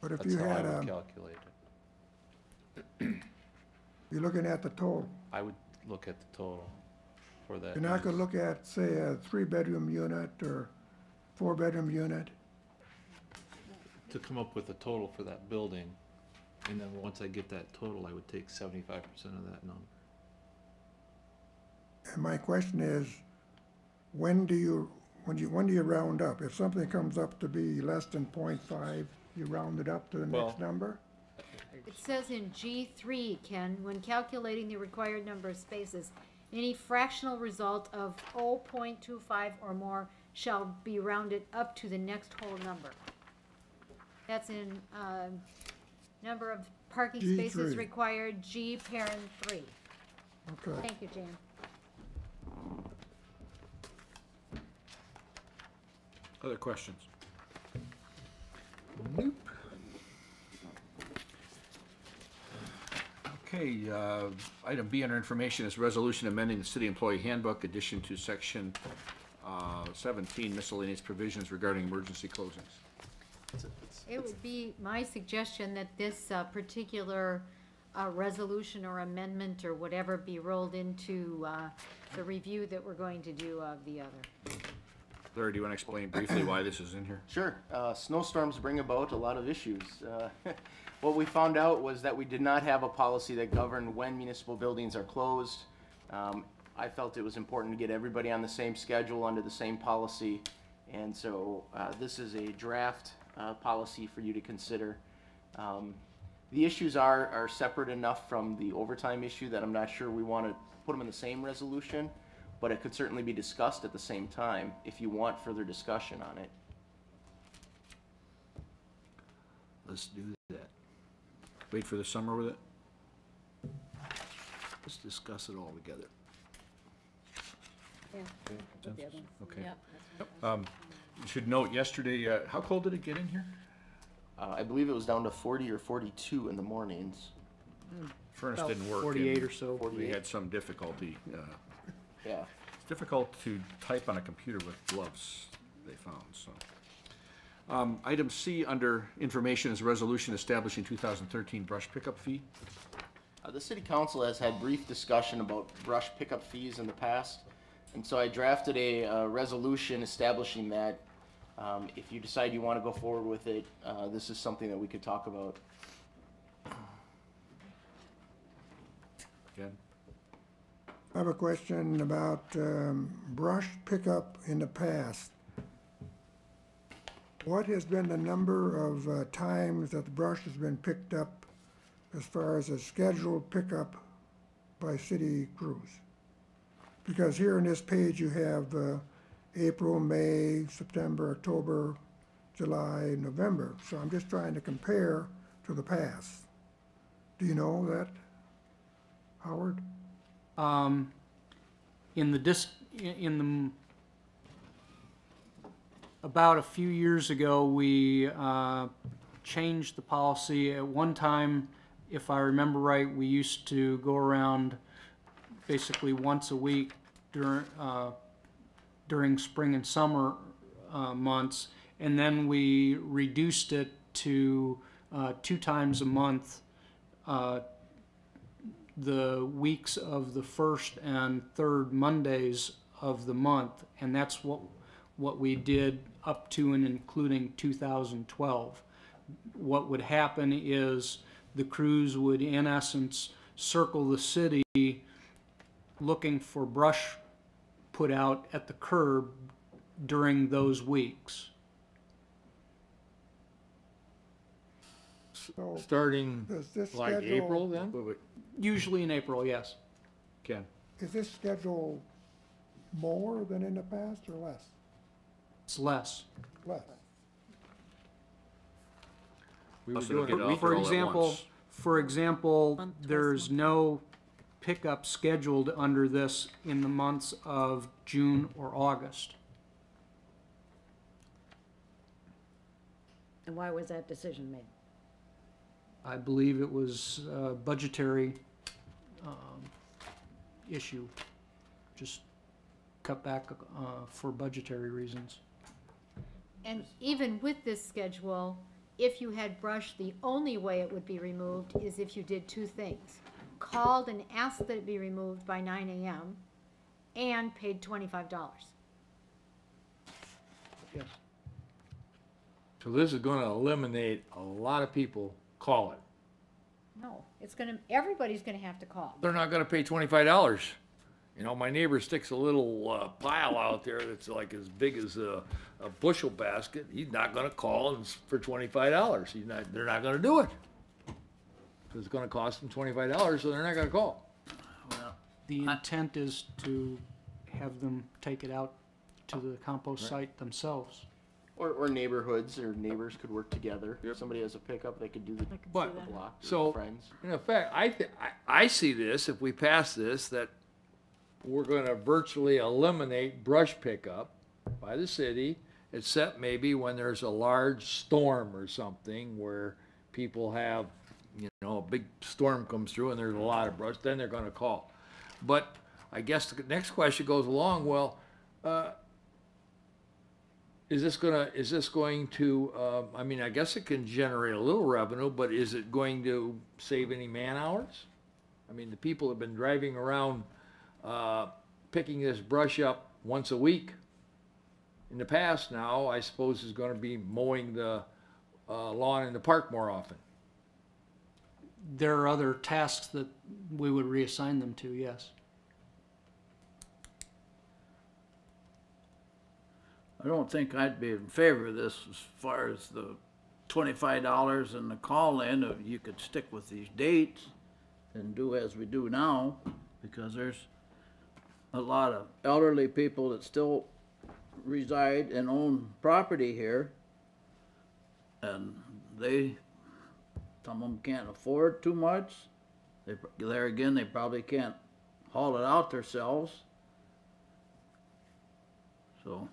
[SPEAKER 10] But if
[SPEAKER 13] That's
[SPEAKER 10] you
[SPEAKER 13] how I
[SPEAKER 10] had
[SPEAKER 13] would
[SPEAKER 10] a,
[SPEAKER 13] calculate it.
[SPEAKER 10] you're looking at the total.
[SPEAKER 13] I would look at the total for that.
[SPEAKER 10] You're not gonna
[SPEAKER 13] use.
[SPEAKER 10] look at, say, a 3-bedroom unit or 4-bedroom unit.
[SPEAKER 13] To come up with a total for that building, and then once I get that total, I would take 75% of that number.
[SPEAKER 10] And my question is, when do you round up? If something comes up to be less than 0.5, you round it up to the next number?
[SPEAKER 2] It says in G3, Ken, when calculating the required number of spaces, any fractional result of 0.25 or more shall be rounded up to the next whole number. That's in number of parking spaces
[SPEAKER 10] G3.
[SPEAKER 2] required, G parent 3.
[SPEAKER 10] Okay.
[SPEAKER 2] Thank you, Jan.
[SPEAKER 3] Other questions?
[SPEAKER 4] Nope.
[SPEAKER 3] Okay, item B under information is resolution amending the city employee handbook, addition to section 17 miscellaneous provisions regarding emergency closings.
[SPEAKER 2] It would be my suggestion that this particular resolution or amendment or whatever be rolled into the review that we're going to do of the other.
[SPEAKER 3] Larry, do you want to explain briefly why this is in here?
[SPEAKER 6] Sure. Snowstorms bring about a lot of issues. What we found out was that we did not have a policy that governed when municipal buildings are closed. I felt it was important to get everybody on the same schedule under the same policy. And so this is a draft policy for you to consider. The issues are separate enough from the overtime issue that I'm not sure we want to put them in the same resolution, but it could certainly be discussed at the same time if you want further discussion on it.
[SPEAKER 4] Let's do that.
[SPEAKER 3] Wait for the summer with it?
[SPEAKER 4] Let's discuss it all together.
[SPEAKER 11] Yeah.
[SPEAKER 3] Consensus? Okay.
[SPEAKER 11] Yep.
[SPEAKER 3] You should note, yesterday, how cold did it get in here?
[SPEAKER 6] I believe it was down to 40 or 42 in the mornings.
[SPEAKER 3] Furnace
[SPEAKER 5] About
[SPEAKER 3] didn't work.
[SPEAKER 5] 48
[SPEAKER 3] and
[SPEAKER 5] or so.
[SPEAKER 3] We had some difficulty.
[SPEAKER 6] Yeah.
[SPEAKER 3] It's difficult to type on a computer with gloves, they found, so. Item C under information is a resolution establishing 2013 brush pickup fee.
[SPEAKER 6] The city council has had brief discussion about brush pickup fees in the past, and so I drafted a resolution establishing that. If you decide you want to go forward with it, this is something that we could talk about.
[SPEAKER 3] Ken?
[SPEAKER 10] I have a question about brush pickup in the past. What has been the number of times that the brush has been picked up as far as a scheduled pickup by city crews? Because here in this page you have April, May, September, October, July, November. So I'm just trying to compare to the past. Do you know that, Howard?
[SPEAKER 5] About a few years ago, we changed the policy. At one time, if I remember right, we used to go around basically once a week during spring and summer months, and then we reduced it to 2 times a month, the weeks of the first and third Mondays of the month, and that's what we did up to and including 2012. What would happen is the crews would, in essence, circle the city looking for brush put out at the curb during those weeks.
[SPEAKER 10] So
[SPEAKER 4] Starting
[SPEAKER 10] does this
[SPEAKER 4] like
[SPEAKER 10] schedule,
[SPEAKER 4] April then?
[SPEAKER 5] Usually in April, yes.
[SPEAKER 3] Ken?
[SPEAKER 10] is this schedule more than in the past or less?
[SPEAKER 5] It's less.
[SPEAKER 10] Less.
[SPEAKER 4] We were
[SPEAKER 3] Plus it'll
[SPEAKER 4] doing
[SPEAKER 3] get
[SPEAKER 4] it
[SPEAKER 3] out
[SPEAKER 5] For
[SPEAKER 3] all at
[SPEAKER 5] example,
[SPEAKER 3] once.
[SPEAKER 5] for example,
[SPEAKER 7] Month, twice a
[SPEAKER 5] there's
[SPEAKER 7] month.
[SPEAKER 5] no pickup scheduled under this in the months of June or August.
[SPEAKER 11] And why was that decision made?
[SPEAKER 5] I believe it was a budgetary issue, just cut back for budgetary reasons.
[SPEAKER 2] And even with this schedule, if you had brush, the only way it would be removed is if you did 2 things. Called and asked that it be removed by 9 a.m. and paid $25.
[SPEAKER 5] Yes.
[SPEAKER 4] So this is gonna eliminate a lot of people calling.
[SPEAKER 2] No, everybody's gonna have to call.
[SPEAKER 4] They're not gonna pay $25. You know, my neighbor sticks a little pile out there that's like as big as a bushel basket. He's not gonna call for $25. They're not gonna do it. Because it's gonna cost them $25, so they're not gonna call.
[SPEAKER 5] The intent is to have them take it out to the compost site themselves.
[SPEAKER 6] Or neighborhoods or neighbors could work together. If somebody has a pickup, they could do the
[SPEAKER 4] But,
[SPEAKER 6] block with
[SPEAKER 4] so,
[SPEAKER 6] friends.
[SPEAKER 4] in effect, I see this, if we pass this, that we're gonna virtually eliminate brush pickup by the city, except maybe when there's a large storm or something where people have, you know, a big storm comes through and there's a lot of brush, then they're gonna call. But I guess the next question goes along, well, is this going to, I mean, I guess it can generate a little revenue, but is it going to save any man hours? I mean, the people have been driving around, picking this brush up once a week. In the past now, I suppose is gonna be mowing the, lawn in the park more often.
[SPEAKER 5] There are other tasks that we would reassign them to, yes.
[SPEAKER 8] I don't think I'd be in favor of this as far as the $25 and the call-in. You could stick with these dates and do as we do now, because there's a lot of elderly people that still reside and own property here. And some of them can't afford too much. There again, they probably can't haul it out themselves. So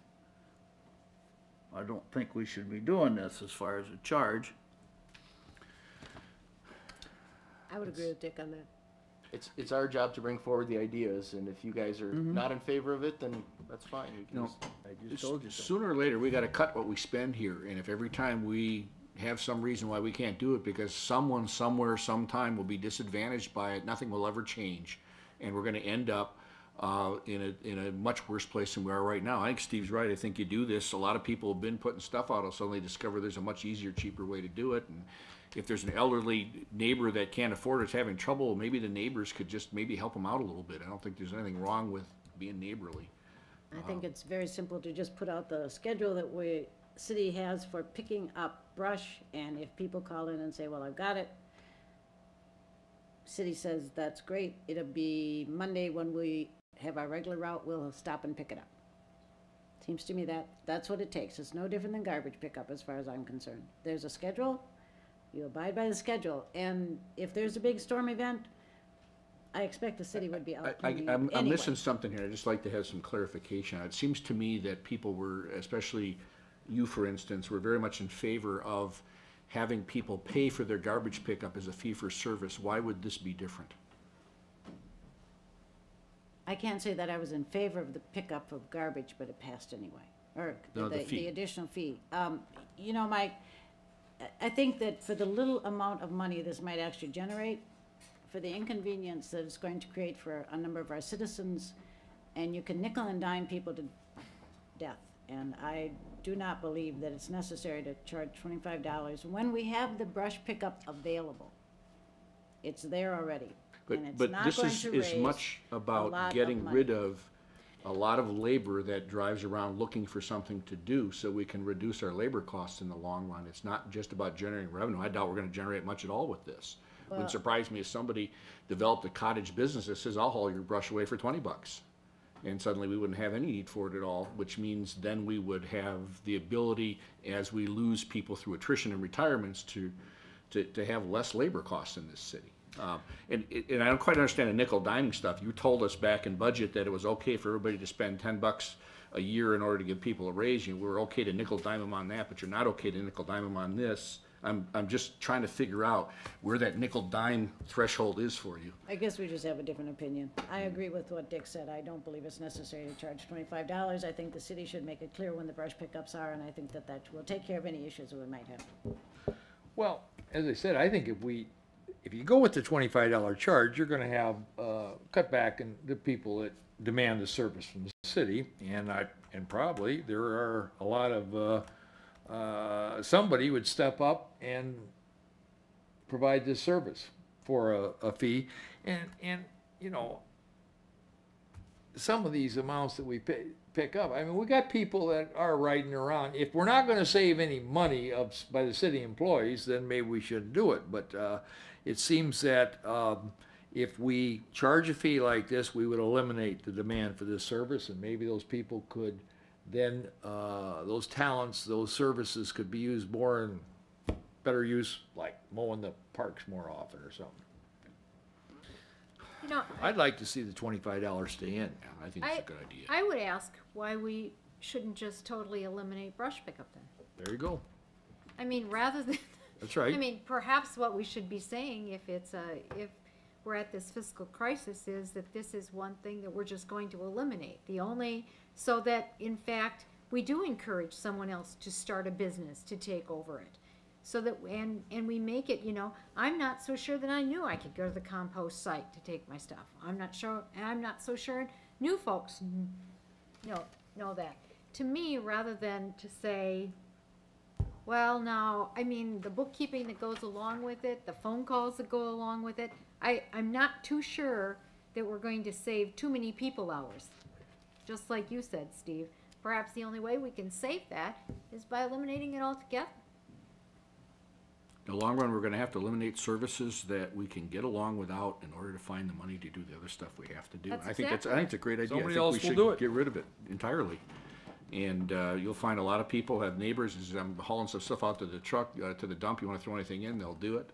[SPEAKER 8] I don't think we should be doing this as far as a charge.
[SPEAKER 11] I would agree with Dick on that.
[SPEAKER 6] It's our job to bring forward the ideas, and if you guys are not in favor of it, then that's fine. We can
[SPEAKER 3] No.
[SPEAKER 6] just, I just told you so.
[SPEAKER 3] Sooner or later, we gotta cut what we spend here, and if every time we have some reason why we can't do it, because someone, somewhere, sometime will be disadvantaged by it, nothing will ever change, and we're gonna end up in a much worse place than we are right now. I think Steve's right. I think you do this, a lot of people have been putting stuff out, and suddenly discover there's a much easier, cheaper way to do it, and if there's an elderly neighbor that can't afford it, is having trouble, maybe the neighbors could just maybe help them out a little bit. I don't think there's anything wrong with being neighborly.
[SPEAKER 11] I think it's very simple to just put out the schedule that city has for picking up brush, and if people call in and say, well, I've got it, city says, that's great, it'll be Monday when we have our regular route, we'll stop and pick it up. Seems to me that's what it takes. It's no different than garbage pickup as far as I'm concerned. There's a schedule, you abide by the schedule, and if there's a big storm event, I expect the city would be out cleaning up
[SPEAKER 3] I'm
[SPEAKER 11] anyway.
[SPEAKER 3] missing something here. I'd just like to have some clarification. It seems to me that people were, especially you, for instance, were very much in favor of having people pay for their garbage pickup as a fee for service. Why would this be different?
[SPEAKER 11] I can't say that I was in favor of the pickup of garbage, but it passed anyway, or
[SPEAKER 3] No, the fee.
[SPEAKER 11] the additional fee. You know, Mike, I think that for the little amount of money this might actually generate, for the inconvenience that it's going to create for a number of our citizens, and you can nickel and dime people to death. And I do not believe that it's necessary to charge $25 when we have the brush pickup available. It's there already. And it's
[SPEAKER 3] But
[SPEAKER 11] not
[SPEAKER 3] this
[SPEAKER 11] going
[SPEAKER 3] is
[SPEAKER 11] to
[SPEAKER 3] as
[SPEAKER 11] raise
[SPEAKER 3] much
[SPEAKER 11] a
[SPEAKER 3] about
[SPEAKER 11] lot of
[SPEAKER 3] getting
[SPEAKER 11] money.
[SPEAKER 3] rid of a lot of labor that drives around looking for something to do so we can reduce our labor costs in the long run. It's not just about generating revenue. I doubt we're gonna generate much at all with this. It
[SPEAKER 11] Well-
[SPEAKER 3] wouldn't surprise me if somebody developed a cottage business that says, I'll haul your brush away for $20. And suddenly we wouldn't have any need for it at all, which means then we would have the ability, as we lose people through attrition and retirements, to have less labor costs in this city. And I don't quite understand the nickel diming stuff. You told us back in budget that it was okay for everybody to spend $10 a year in order to give people a raise. You were okay to nickel dime them on that, but you're not okay to nickel dime them on this. I'm just trying to figure out where that nickel dime threshold is for you.
[SPEAKER 11] I guess we just have a different opinion. I agree with what Dick said. I don't believe it's necessary to charge $25. I think the city should make it clear when the brush pickups are, and I think that will take care of any issues that we might have.
[SPEAKER 4] Well, as I said, I think if you go with the $25 charge, you're gonna have, cut back in the people that demand the service from the city, and probably there are a lot of, somebody would step up and provide this service for a fee, and, you know, some of these amounts that we pick up, I mean, we got people that are riding around. If we're not gonna save any money by the city employees, then maybe we shouldn't do it, but, it seems that, if we charge a fee like this, we would eliminate the demand for this service, and maybe those people could then, those talents, those services could be used more in better use, like mowing the parks more often or something.
[SPEAKER 2] You know,
[SPEAKER 4] I'd like to see the $25 stay in.
[SPEAKER 3] I think it's a good idea.
[SPEAKER 2] I would ask why we shouldn't just totally eliminate brush pickup then.
[SPEAKER 4] There you go.
[SPEAKER 2] I mean, rather than.
[SPEAKER 4] That's right.
[SPEAKER 2] I mean, perhaps what we should be saying if we're at this fiscal crisis is that this is one thing that we're just going to eliminate. So that in fact, we do encourage someone else to start a business, to take over it. So that, and we make it, you know, I'm not so sure that I knew I could go to the compost site to take my stuff. I'm not so sure new folks know that. To me, rather than to say, well, now, I mean, the bookkeeping that goes along with it, the phone calls that go along with it, I'm not too sure that we're going to save too many people hours. Just like you said, Steve, perhaps the only way we can save that is by eliminating it altogether.
[SPEAKER 3] In the long run, we're gonna have to eliminate services that we can get along without in order to find the money to do the other stuff we have to do.
[SPEAKER 2] That's
[SPEAKER 3] I think it's a great idea.
[SPEAKER 4] Somebody
[SPEAKER 3] I
[SPEAKER 4] else
[SPEAKER 3] think we
[SPEAKER 4] will do
[SPEAKER 3] should
[SPEAKER 4] it.
[SPEAKER 3] get rid of it entirely. And you'll find a lot of people have neighbors, as I'm hauling some stuff out to the truck, to the dump, you wanna throw anything in, they'll do it.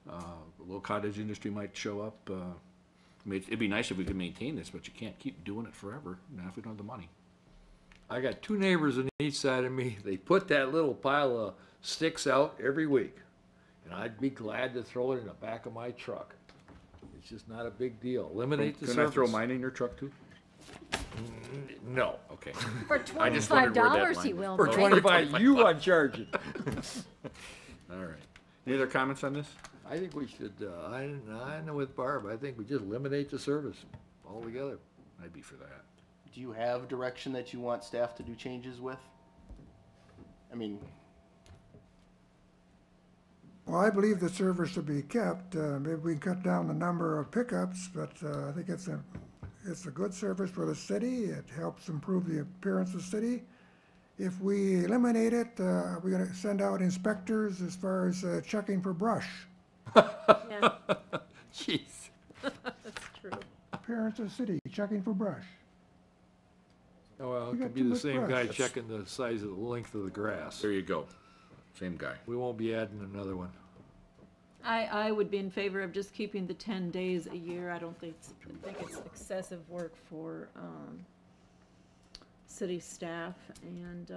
[SPEAKER 3] The little cottage industry might show up. I mean, it'd be nice if we could maintain this, but you can't keep doing it forever, not if we don't have the money.
[SPEAKER 4] I got two neighbors on each side of me. They put that little pile of sticks out every week. And I'd be glad to throw it in the back of my truck. It's just not a big deal. Eliminate the service.
[SPEAKER 3] Can I throw mine in your truck too?
[SPEAKER 4] No.
[SPEAKER 3] Okay.
[SPEAKER 2] For
[SPEAKER 3] I just wondered where that
[SPEAKER 2] $25 he
[SPEAKER 3] line
[SPEAKER 2] will.
[SPEAKER 4] For
[SPEAKER 2] Mike.
[SPEAKER 4] 25, you want charge it.
[SPEAKER 3] All right. Any other comments on this?
[SPEAKER 4] I think we should, I know with Barb, I think we just eliminate the service altogether.
[SPEAKER 3] I'd be for that.
[SPEAKER 6] Do you have direction that you want staff to do changes with? I mean,
[SPEAKER 10] Well, I believe the service should be kept. Maybe we can cut down the number of pickups, but I think it's a good service for the city. It helps improve the appearance of the city. If we eliminate it, we're gonna send out inspectors as far as checking for brush.
[SPEAKER 2] Yeah,
[SPEAKER 4] Jeez.
[SPEAKER 2] that's true.
[SPEAKER 10] Appearance of the city, checking for brush.
[SPEAKER 4] Oh, well,
[SPEAKER 10] You
[SPEAKER 4] it
[SPEAKER 10] got
[SPEAKER 4] could be
[SPEAKER 10] too
[SPEAKER 4] the
[SPEAKER 10] much
[SPEAKER 4] same guy
[SPEAKER 10] brush.
[SPEAKER 4] checking the size of the length of the grass.
[SPEAKER 3] There you go. Same guy.
[SPEAKER 4] We won't be adding another one.
[SPEAKER 7] I would be in favor of just keeping the 10 days a year. I think it's excessive work for city staff, and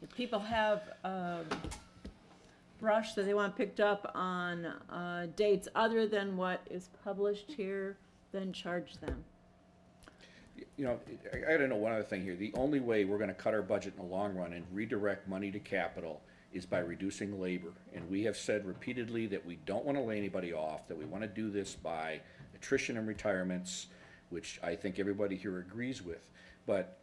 [SPEAKER 7] if people have brush that they want picked up on dates other than what is published here, then charge them.
[SPEAKER 3] You know, I gotta know one other thing here. The only way we're gonna cut our budget in the long run and redirect money to capital is by reducing labor. And we have said repeatedly that we don't wanna lay anybody off, that we wanna do this by attrition and retirements, which I think everybody here agrees with. But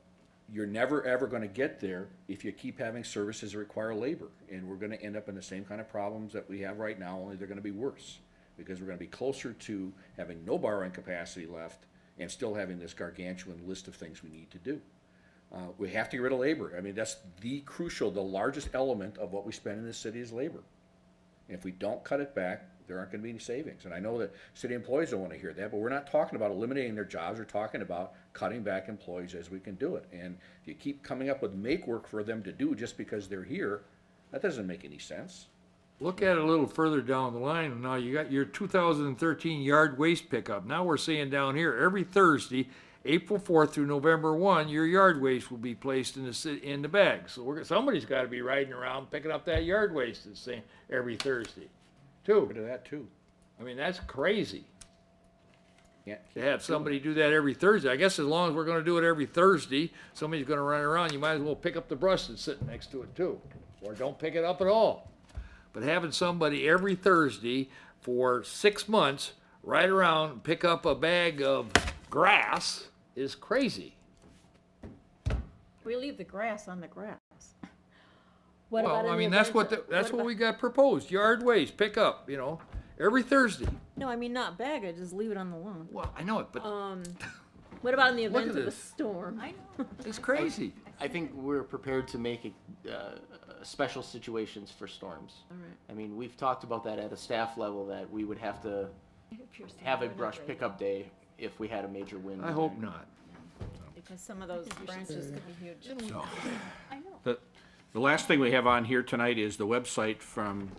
[SPEAKER 3] you're never ever gonna get there if you keep having services that require labor. And we're gonna end up in the same kind of problems that we have right now, only they're gonna be worse. Because we're gonna be closer to having no borrowing capacity left and still having this gargantuan list of things we need to do. We have to get rid of labor. I mean, that's the largest element of what we spend in this city is labor. And if we don't cut it back, there aren't gonna be any savings. And I know that city employees don't wanna hear that, but we're not talking about eliminating their jobs, we're talking about cutting back employees as we can do it. And if you keep coming up with make work for them to do just because they're here, that doesn't make any sense.
[SPEAKER 4] Look at it a little further down the line. Now you got your 2013 yard waste pickup. Now we're saying down here, every Thursday, April 4th through November 1, your yard waste will be placed in the bag. So somebody's got to be riding around picking up that yard waste the same every Thursday, too.
[SPEAKER 3] Rid of that too.
[SPEAKER 4] I mean, that's crazy.
[SPEAKER 3] Yeah.
[SPEAKER 4] To have somebody do that every Thursday. I guess as long as we're going to do it every Thursday, somebody's going to run around. You might as well pick up the brush that's sitting next to it too, or don't pick it up at all. But having somebody every Thursday for 6 months ride around and pick up a bag of grass is crazy.
[SPEAKER 7] We leave the grass on the grass. What
[SPEAKER 4] Well,
[SPEAKER 7] about in
[SPEAKER 4] I
[SPEAKER 7] the
[SPEAKER 4] mean, that's
[SPEAKER 7] event
[SPEAKER 4] what
[SPEAKER 7] of-
[SPEAKER 4] we got proposed. Yard waste, pick up, every Thursday.
[SPEAKER 7] No, I mean not bag it, just leave it on the lawn.
[SPEAKER 4] Well, I know it, but
[SPEAKER 7] What about in the
[SPEAKER 4] Look
[SPEAKER 7] event
[SPEAKER 4] at
[SPEAKER 7] of a
[SPEAKER 4] this.
[SPEAKER 7] storm? I know.
[SPEAKER 4] it's crazy.
[SPEAKER 6] I think we're prepared to make special situations for storms.
[SPEAKER 7] All right.
[SPEAKER 6] I mean, we've talked about that at a staff level, that we would have to have a brush pickup day if we had a major wind.
[SPEAKER 4] I hope not.
[SPEAKER 7] Because some of those branches could be huge.
[SPEAKER 3] The last thing we have on here tonight is the website from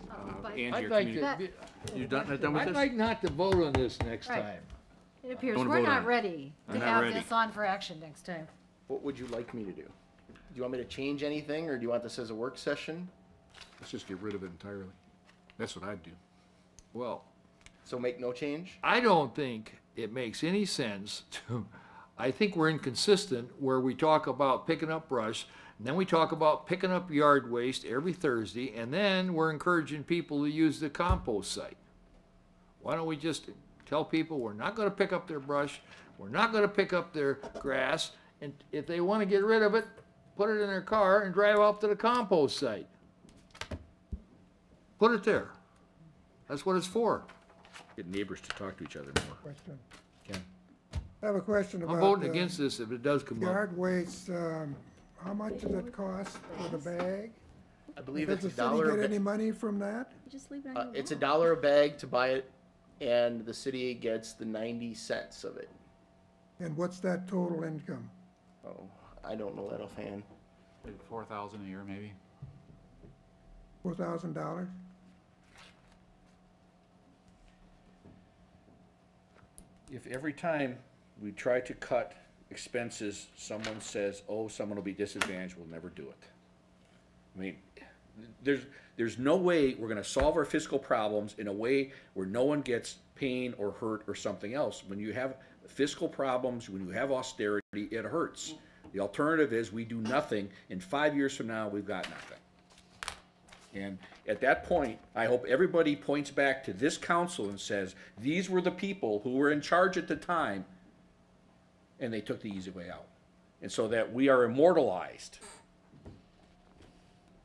[SPEAKER 3] Angie.
[SPEAKER 4] I'd
[SPEAKER 3] our
[SPEAKER 4] like
[SPEAKER 3] community-
[SPEAKER 4] to,
[SPEAKER 3] You done with
[SPEAKER 4] I'd
[SPEAKER 3] this?
[SPEAKER 4] like not to vote on this next
[SPEAKER 2] Right.
[SPEAKER 4] time.
[SPEAKER 2] It appears
[SPEAKER 3] Don't
[SPEAKER 2] we're
[SPEAKER 3] vote on
[SPEAKER 2] not
[SPEAKER 3] it.
[SPEAKER 2] ready
[SPEAKER 3] I'm
[SPEAKER 2] to
[SPEAKER 3] not
[SPEAKER 2] have
[SPEAKER 3] ready.
[SPEAKER 2] this on for action next time.
[SPEAKER 6] What would you like me to do? Do you want me to change anything, or do you want this as a work session?
[SPEAKER 3] Let's just get rid of it entirely. That's what I'd do.
[SPEAKER 4] Well,
[SPEAKER 6] So make no change?
[SPEAKER 4] I don't think it makes any sense to, I think we're inconsistent where we talk about picking up brush, and then we talk about picking up yard waste every Thursday, and then we're encouraging people to use the compost site. Why don't we just tell people we're not gonna pick up their brush, we're not gonna pick up their grass, and if they wanna get rid of it, put it in their car and drive out to the compost site. Put it there. That's what it's for.
[SPEAKER 3] Get neighbors to talk to each other more.
[SPEAKER 10] Question.
[SPEAKER 3] Ken?
[SPEAKER 10] I have a question about.
[SPEAKER 4] I'm voting against this if it does come up.
[SPEAKER 10] Yard waste, how much does it cost for the bag?
[SPEAKER 6] I believe
[SPEAKER 10] Does
[SPEAKER 6] it's
[SPEAKER 10] the
[SPEAKER 6] a
[SPEAKER 10] city
[SPEAKER 6] dollar.
[SPEAKER 10] get any money from that?
[SPEAKER 7] You just leave it on your
[SPEAKER 6] It's a
[SPEAKER 7] lawn.
[SPEAKER 6] dollar a bag to buy it, and the city gets the 90 cents of it.
[SPEAKER 10] And what's that total income?
[SPEAKER 6] Oh, I don't know that offhand.
[SPEAKER 12] 4,000 a year, maybe.
[SPEAKER 10] $4,000?
[SPEAKER 3] If every time we try to cut expenses, someone says, oh, someone will be disadvantaged, we'll never do it. I mean, there's no way we're gonna solve our fiscal problems in a way where no one gets pain or hurt or something else. When you have fiscal problems, when you have austerity, it hurts. The alternative is we do nothing, and 5 years from now, we've got nothing. And at that point, I hope everybody points back to this council and says, these were the people who were in charge at the time, and they took the easy way out. And so that we are immortalized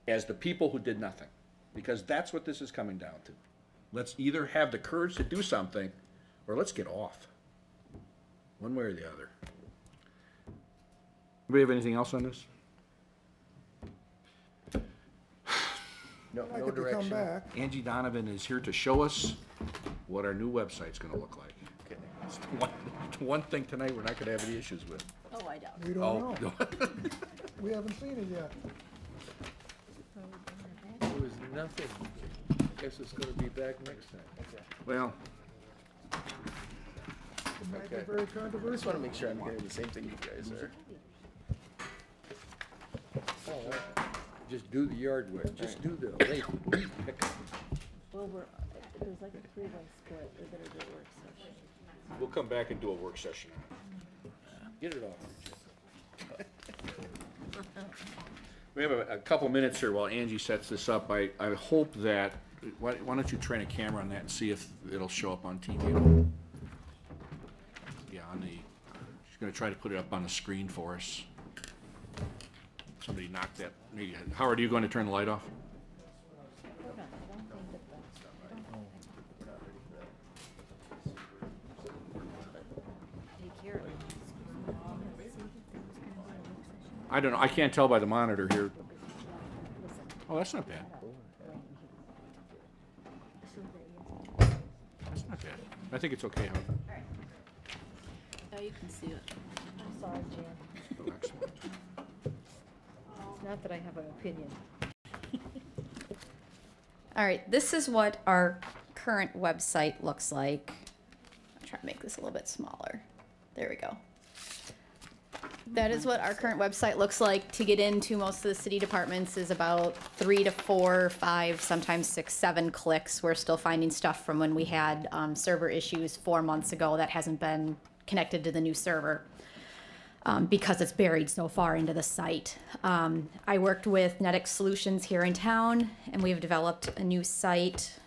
[SPEAKER 3] as the people who did nothing, because that's what this is coming down to. Let's either have the courage to do something, or let's get off. One way or the other. Anybody have anything else on this?
[SPEAKER 6] No,
[SPEAKER 10] I
[SPEAKER 6] no
[SPEAKER 10] get to come
[SPEAKER 6] direction.
[SPEAKER 10] back.
[SPEAKER 3] Angie Donovan is here to show us what our new website's gonna look like.
[SPEAKER 6] Okay.
[SPEAKER 3] It's the one thing tonight we're not gonna have any issues with.
[SPEAKER 7] Oh, I doubt.
[SPEAKER 10] We don't know. We haven't seen it yet.
[SPEAKER 4] There was nothing. I guess it's gonna be back next time.
[SPEAKER 3] Well,
[SPEAKER 10] It might be very
[SPEAKER 6] I just
[SPEAKER 10] controversial.
[SPEAKER 6] want to make sure I'm hearing the same thing you guys are.
[SPEAKER 4] Just do the yard work, just do the lake pick.
[SPEAKER 7] Well, there's like a 3-way split, we better do a work session.
[SPEAKER 3] We'll come back and do a work session.
[SPEAKER 4] Get it off.
[SPEAKER 3] We have a couple minutes here while Angie sets this up. I hope that, why don't you train a camera on that and see if it'll show up on TV? Yeah, she's gonna try to put it up on the screen for us. Somebody knocked that, maybe, Howard, are you going to turn the light off? I don't know, I can't tell by the monitor here. Oh, that's not bad. That's not bad. I think it's okay, Howard.
[SPEAKER 7] Now you can see it.
[SPEAKER 14] I'm sorry, Jan.
[SPEAKER 3] Excellent.
[SPEAKER 14] It's not that I have an opinion.
[SPEAKER 15] All right, this is what our current website looks like. I'll try to make this a little bit smaller. There we go. That is what our current website looks like. To get into most of the city departments is about 3 to 4, 5, sometimes 6, 7 clicks. We're still finding stuff from when we had server issues 4 months ago that hasn't been connected to the new server because it's buried so far into the site. I worked with Netix Solutions here in town, and we've developed a new site.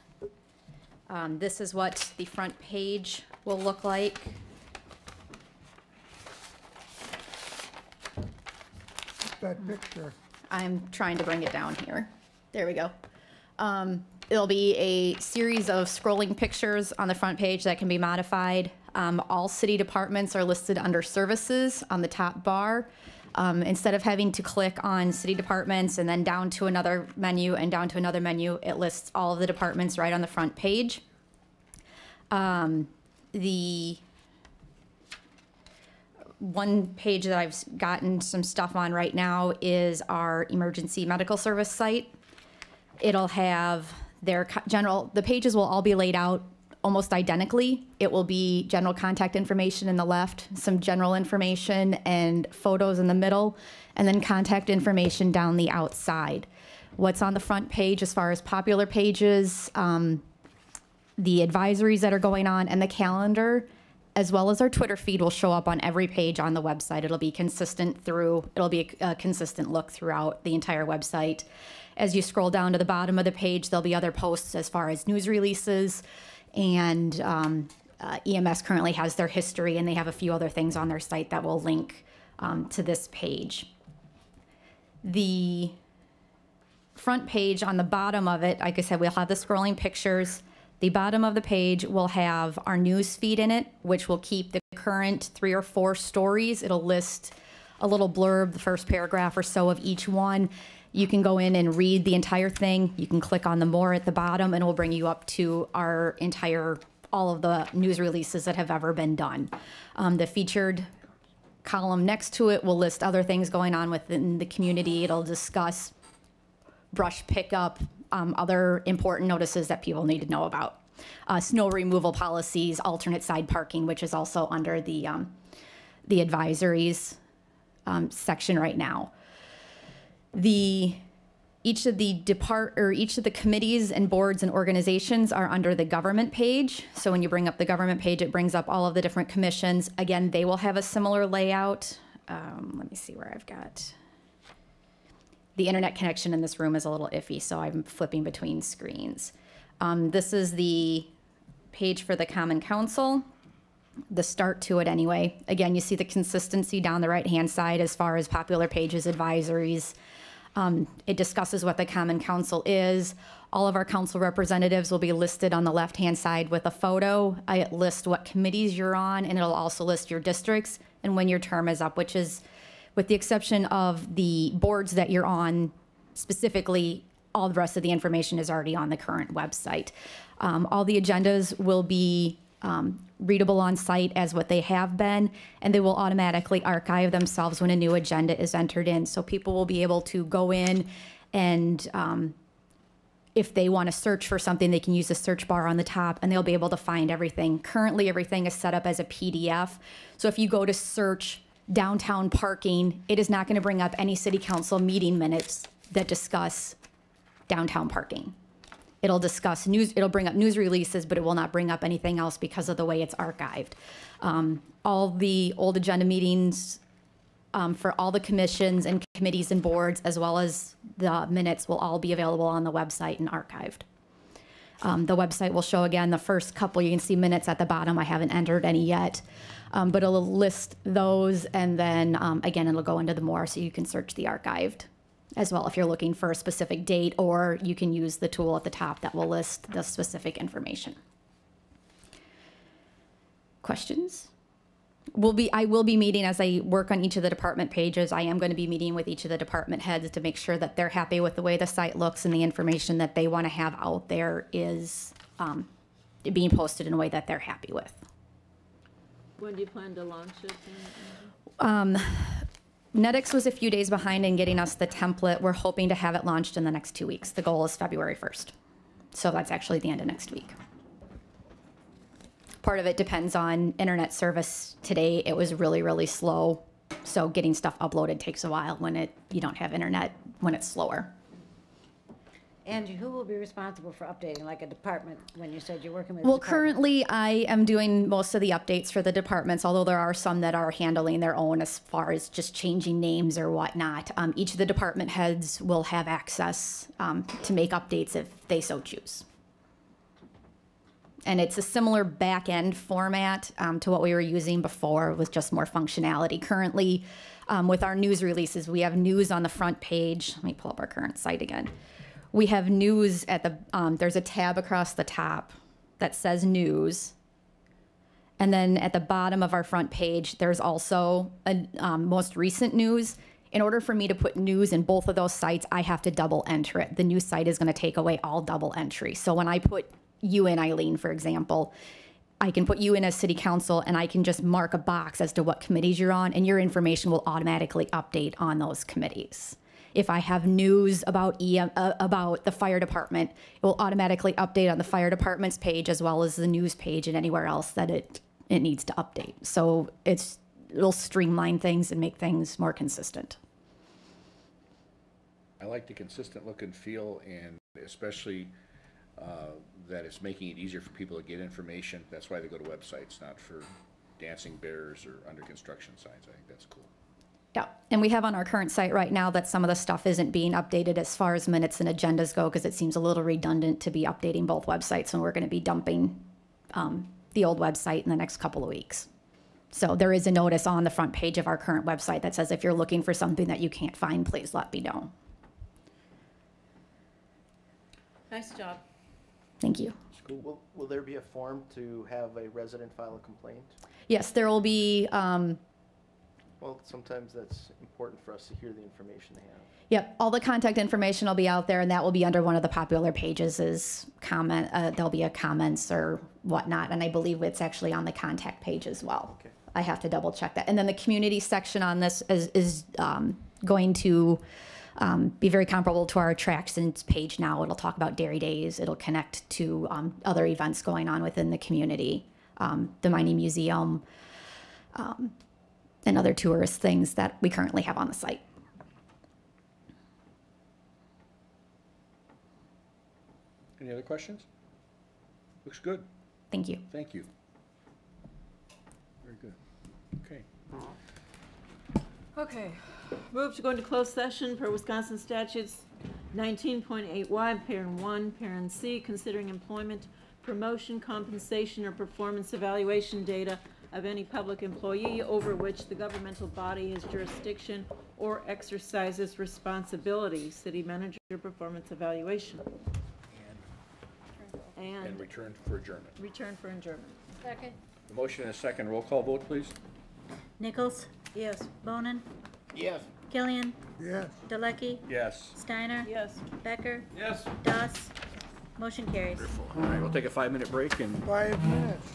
[SPEAKER 15] This is what the front page will look like.
[SPEAKER 10] That picture.
[SPEAKER 15] I'm trying to bring it down here. There we go. It'll be a series of scrolling pictures on the front page that can be modified. All city departments are listed under services on the top bar. Instead of having to click on city departments and then down to another menu and down to another menu, it lists all of the departments right on the front page. The one page that I've gotten some stuff on right now is our emergency medical service site. It'll have their the pages will all be laid out almost identically. It will be general contact information in the left, some general information and photos in the middle, and then contact information down the outside. What's on the front page as far as popular pages, the advisories that are going on, and the calendar, as well as our Twitter feed, will show up on every page on the website. It'll be consistent it'll be a consistent look throughout the entire website. As you scroll down to the bottom of the page, there'll be other posts as far as news releases, and EMS currently has their history, and they have a few other things on their site that will link to this page. The front page, on the bottom of it, like I said, we'll have the scrolling pictures. The bottom of the page will have our news feed in it, which will keep the current 3 or 4 stories. It'll list a little blurb, the first paragraph or so of each one. You can go in and read the entire thing. You can click on the more at the bottom, and it will bring you up to all of the news releases that have ever been done. The featured column next to it will list other things going on within the community. It'll discuss brush pickup, other important notices that people need to know about. Snow removal policies, alternate side parking, which is also under the advisories section right now. Each of the committees and boards and organizations are under the government page. So when you bring up the government page, it brings up all of the different commissions. Again, they will have a similar layout. Let me see where I've got. The internet connection in this room is a little iffy, so I'm flipping between screens. This is the page for the Common Council, the start to it anyway. Again, you see the consistency down the right-hand side as far as popular pages, advisories. It discusses what the Common Council is. All of our council representatives will be listed on the left-hand side with a photo. It lists what committees you're on, and it'll also list your districts and when your term is up, which is, with the exception of the boards that you're on specifically, all the rest of the information is already on the current website. All the agendas will be readable on site as what they have been, and they will automatically archive themselves when a new agenda is entered in. So people will be able to go in and if they want to search for something, they can use the search bar on the top and they'll be able to find everything. Currently, everything is set up as a PDF. So if you go to search downtown parking, it is not going to bring up any city council meeting minutes that discuss downtown parking. It'll discuss news, it'll bring up news releases, but it will not bring up anything else because of the way it's archived. All the old agenda meetings for all the commissions and committees and boards, as well as the minutes, will all be available on the website and archived. The website will show again the first couple, you can see minutes at the bottom. I haven't entered any yet, but it'll list those, and then again, it'll go into the more, so you can search the archived as well if you're looking for a specific date, or you can use the tool at the top that will list the specific information. Questions? I will be meeting as I work on each of the department pages. I am going to be meeting with each of the department heads to make sure that they're happy with the way the site looks and the information that they want to have out there is being posted in a way that they're happy with.
[SPEAKER 7] When do you plan to launch it?
[SPEAKER 15] NetX was a few days behind in getting us the template. We're hoping to have it launched in the next 2 weeks. The goal is February 1st. So that's actually the end of next week. Part of it depends on internet service. Today it was really, really slow. So getting stuff uploaded takes a while when you don't have internet, when it's slower.
[SPEAKER 11] Angie, who will be responsible for updating, like a department, when you said you're working with?
[SPEAKER 15] Well, currently I am doing most of the updates for the departments, although there are some that are handling their own as far as just changing names or whatnot. Each of the department heads will have access to make updates if they so choose. And it's a similar back-end format to what we were using before with just more functionality. Currently, with our news releases, we have news on the front page. Let me pull up our current site again. We have news at the, there's a tab across the top that says news. And then at the bottom of our front page, there's also a most recent news. In order for me to put news in both of those sites, I have to double enter it. The news site is going to take away all double entry. So when I put you in, Eileen, for example, I can put you in as city council and I can just mark a box as to what committees you're on, and your information will automatically update on those committees. If I have news about about the fire department, it will automatically update on the fire department's page as well as the news page and anywhere else that it needs to update. So it'll streamline things and make things more consistent.
[SPEAKER 3] I like the consistent look and feel, and especially that it's making it easier for people to get information. That's why they go to websites, not for dancing bears or under construction signs. I think that's cool.
[SPEAKER 15] Yeah, and we have on our current site right now that some of the stuff isn't being updated as far as minutes and agendas go, because it seems a little redundant to be updating both websites, and we're going to be dumping the old website in the next couple of weeks. So there is a notice on the front page of our current website that says if you're looking for something that you can't find, please let me know.
[SPEAKER 7] Nice job.
[SPEAKER 15] Thank you.
[SPEAKER 6] Will there be a form to have a resident file a complaint?
[SPEAKER 15] Yes, there will be.
[SPEAKER 6] Well, sometimes that's important for us to hear the information they have.
[SPEAKER 15] Yep, all the contact information will be out there, and that will be under one of the popular pages is comment. There'll be a comments or whatnot, and I believe it's actually on the contact page as well. Okay. I have to double check that. And then the community section on this is going to be very comparable to our attractions page now. It'll talk about Dairy Days. It'll connect to other events going on within the community, the Mining Museum, and other tourist things that we currently have on the site.
[SPEAKER 3] Any other questions? Looks good.
[SPEAKER 15] Thank you.
[SPEAKER 3] Thank you. Very good. Okay.
[SPEAKER 7] Okay, move to go into closed session per Wisconsin statutes 19.8Y, parent 1, parent C, considering employment, promotion, compensation, or performance evaluation data of any public employee over which the governmental body has jurisdiction or exercises responsibility. City manager performance evaluation. And
[SPEAKER 3] return for adjournment.
[SPEAKER 7] return for adjournment.
[SPEAKER 11] Second.
[SPEAKER 3] The motion and a second. Roll call vote, please.
[SPEAKER 1] Nichols?
[SPEAKER 7] Yes.
[SPEAKER 1] Bonin?
[SPEAKER 6] Yes.
[SPEAKER 1] Killian?
[SPEAKER 10] Yes.
[SPEAKER 1] Delecky?
[SPEAKER 3] Yes.
[SPEAKER 1] Steiner?
[SPEAKER 7] Yes.
[SPEAKER 1] Becker?
[SPEAKER 3] Yes.
[SPEAKER 1] Doss? Motion carries.
[SPEAKER 3] All right, we'll take a 5-minute break and
[SPEAKER 10] 5 minutes.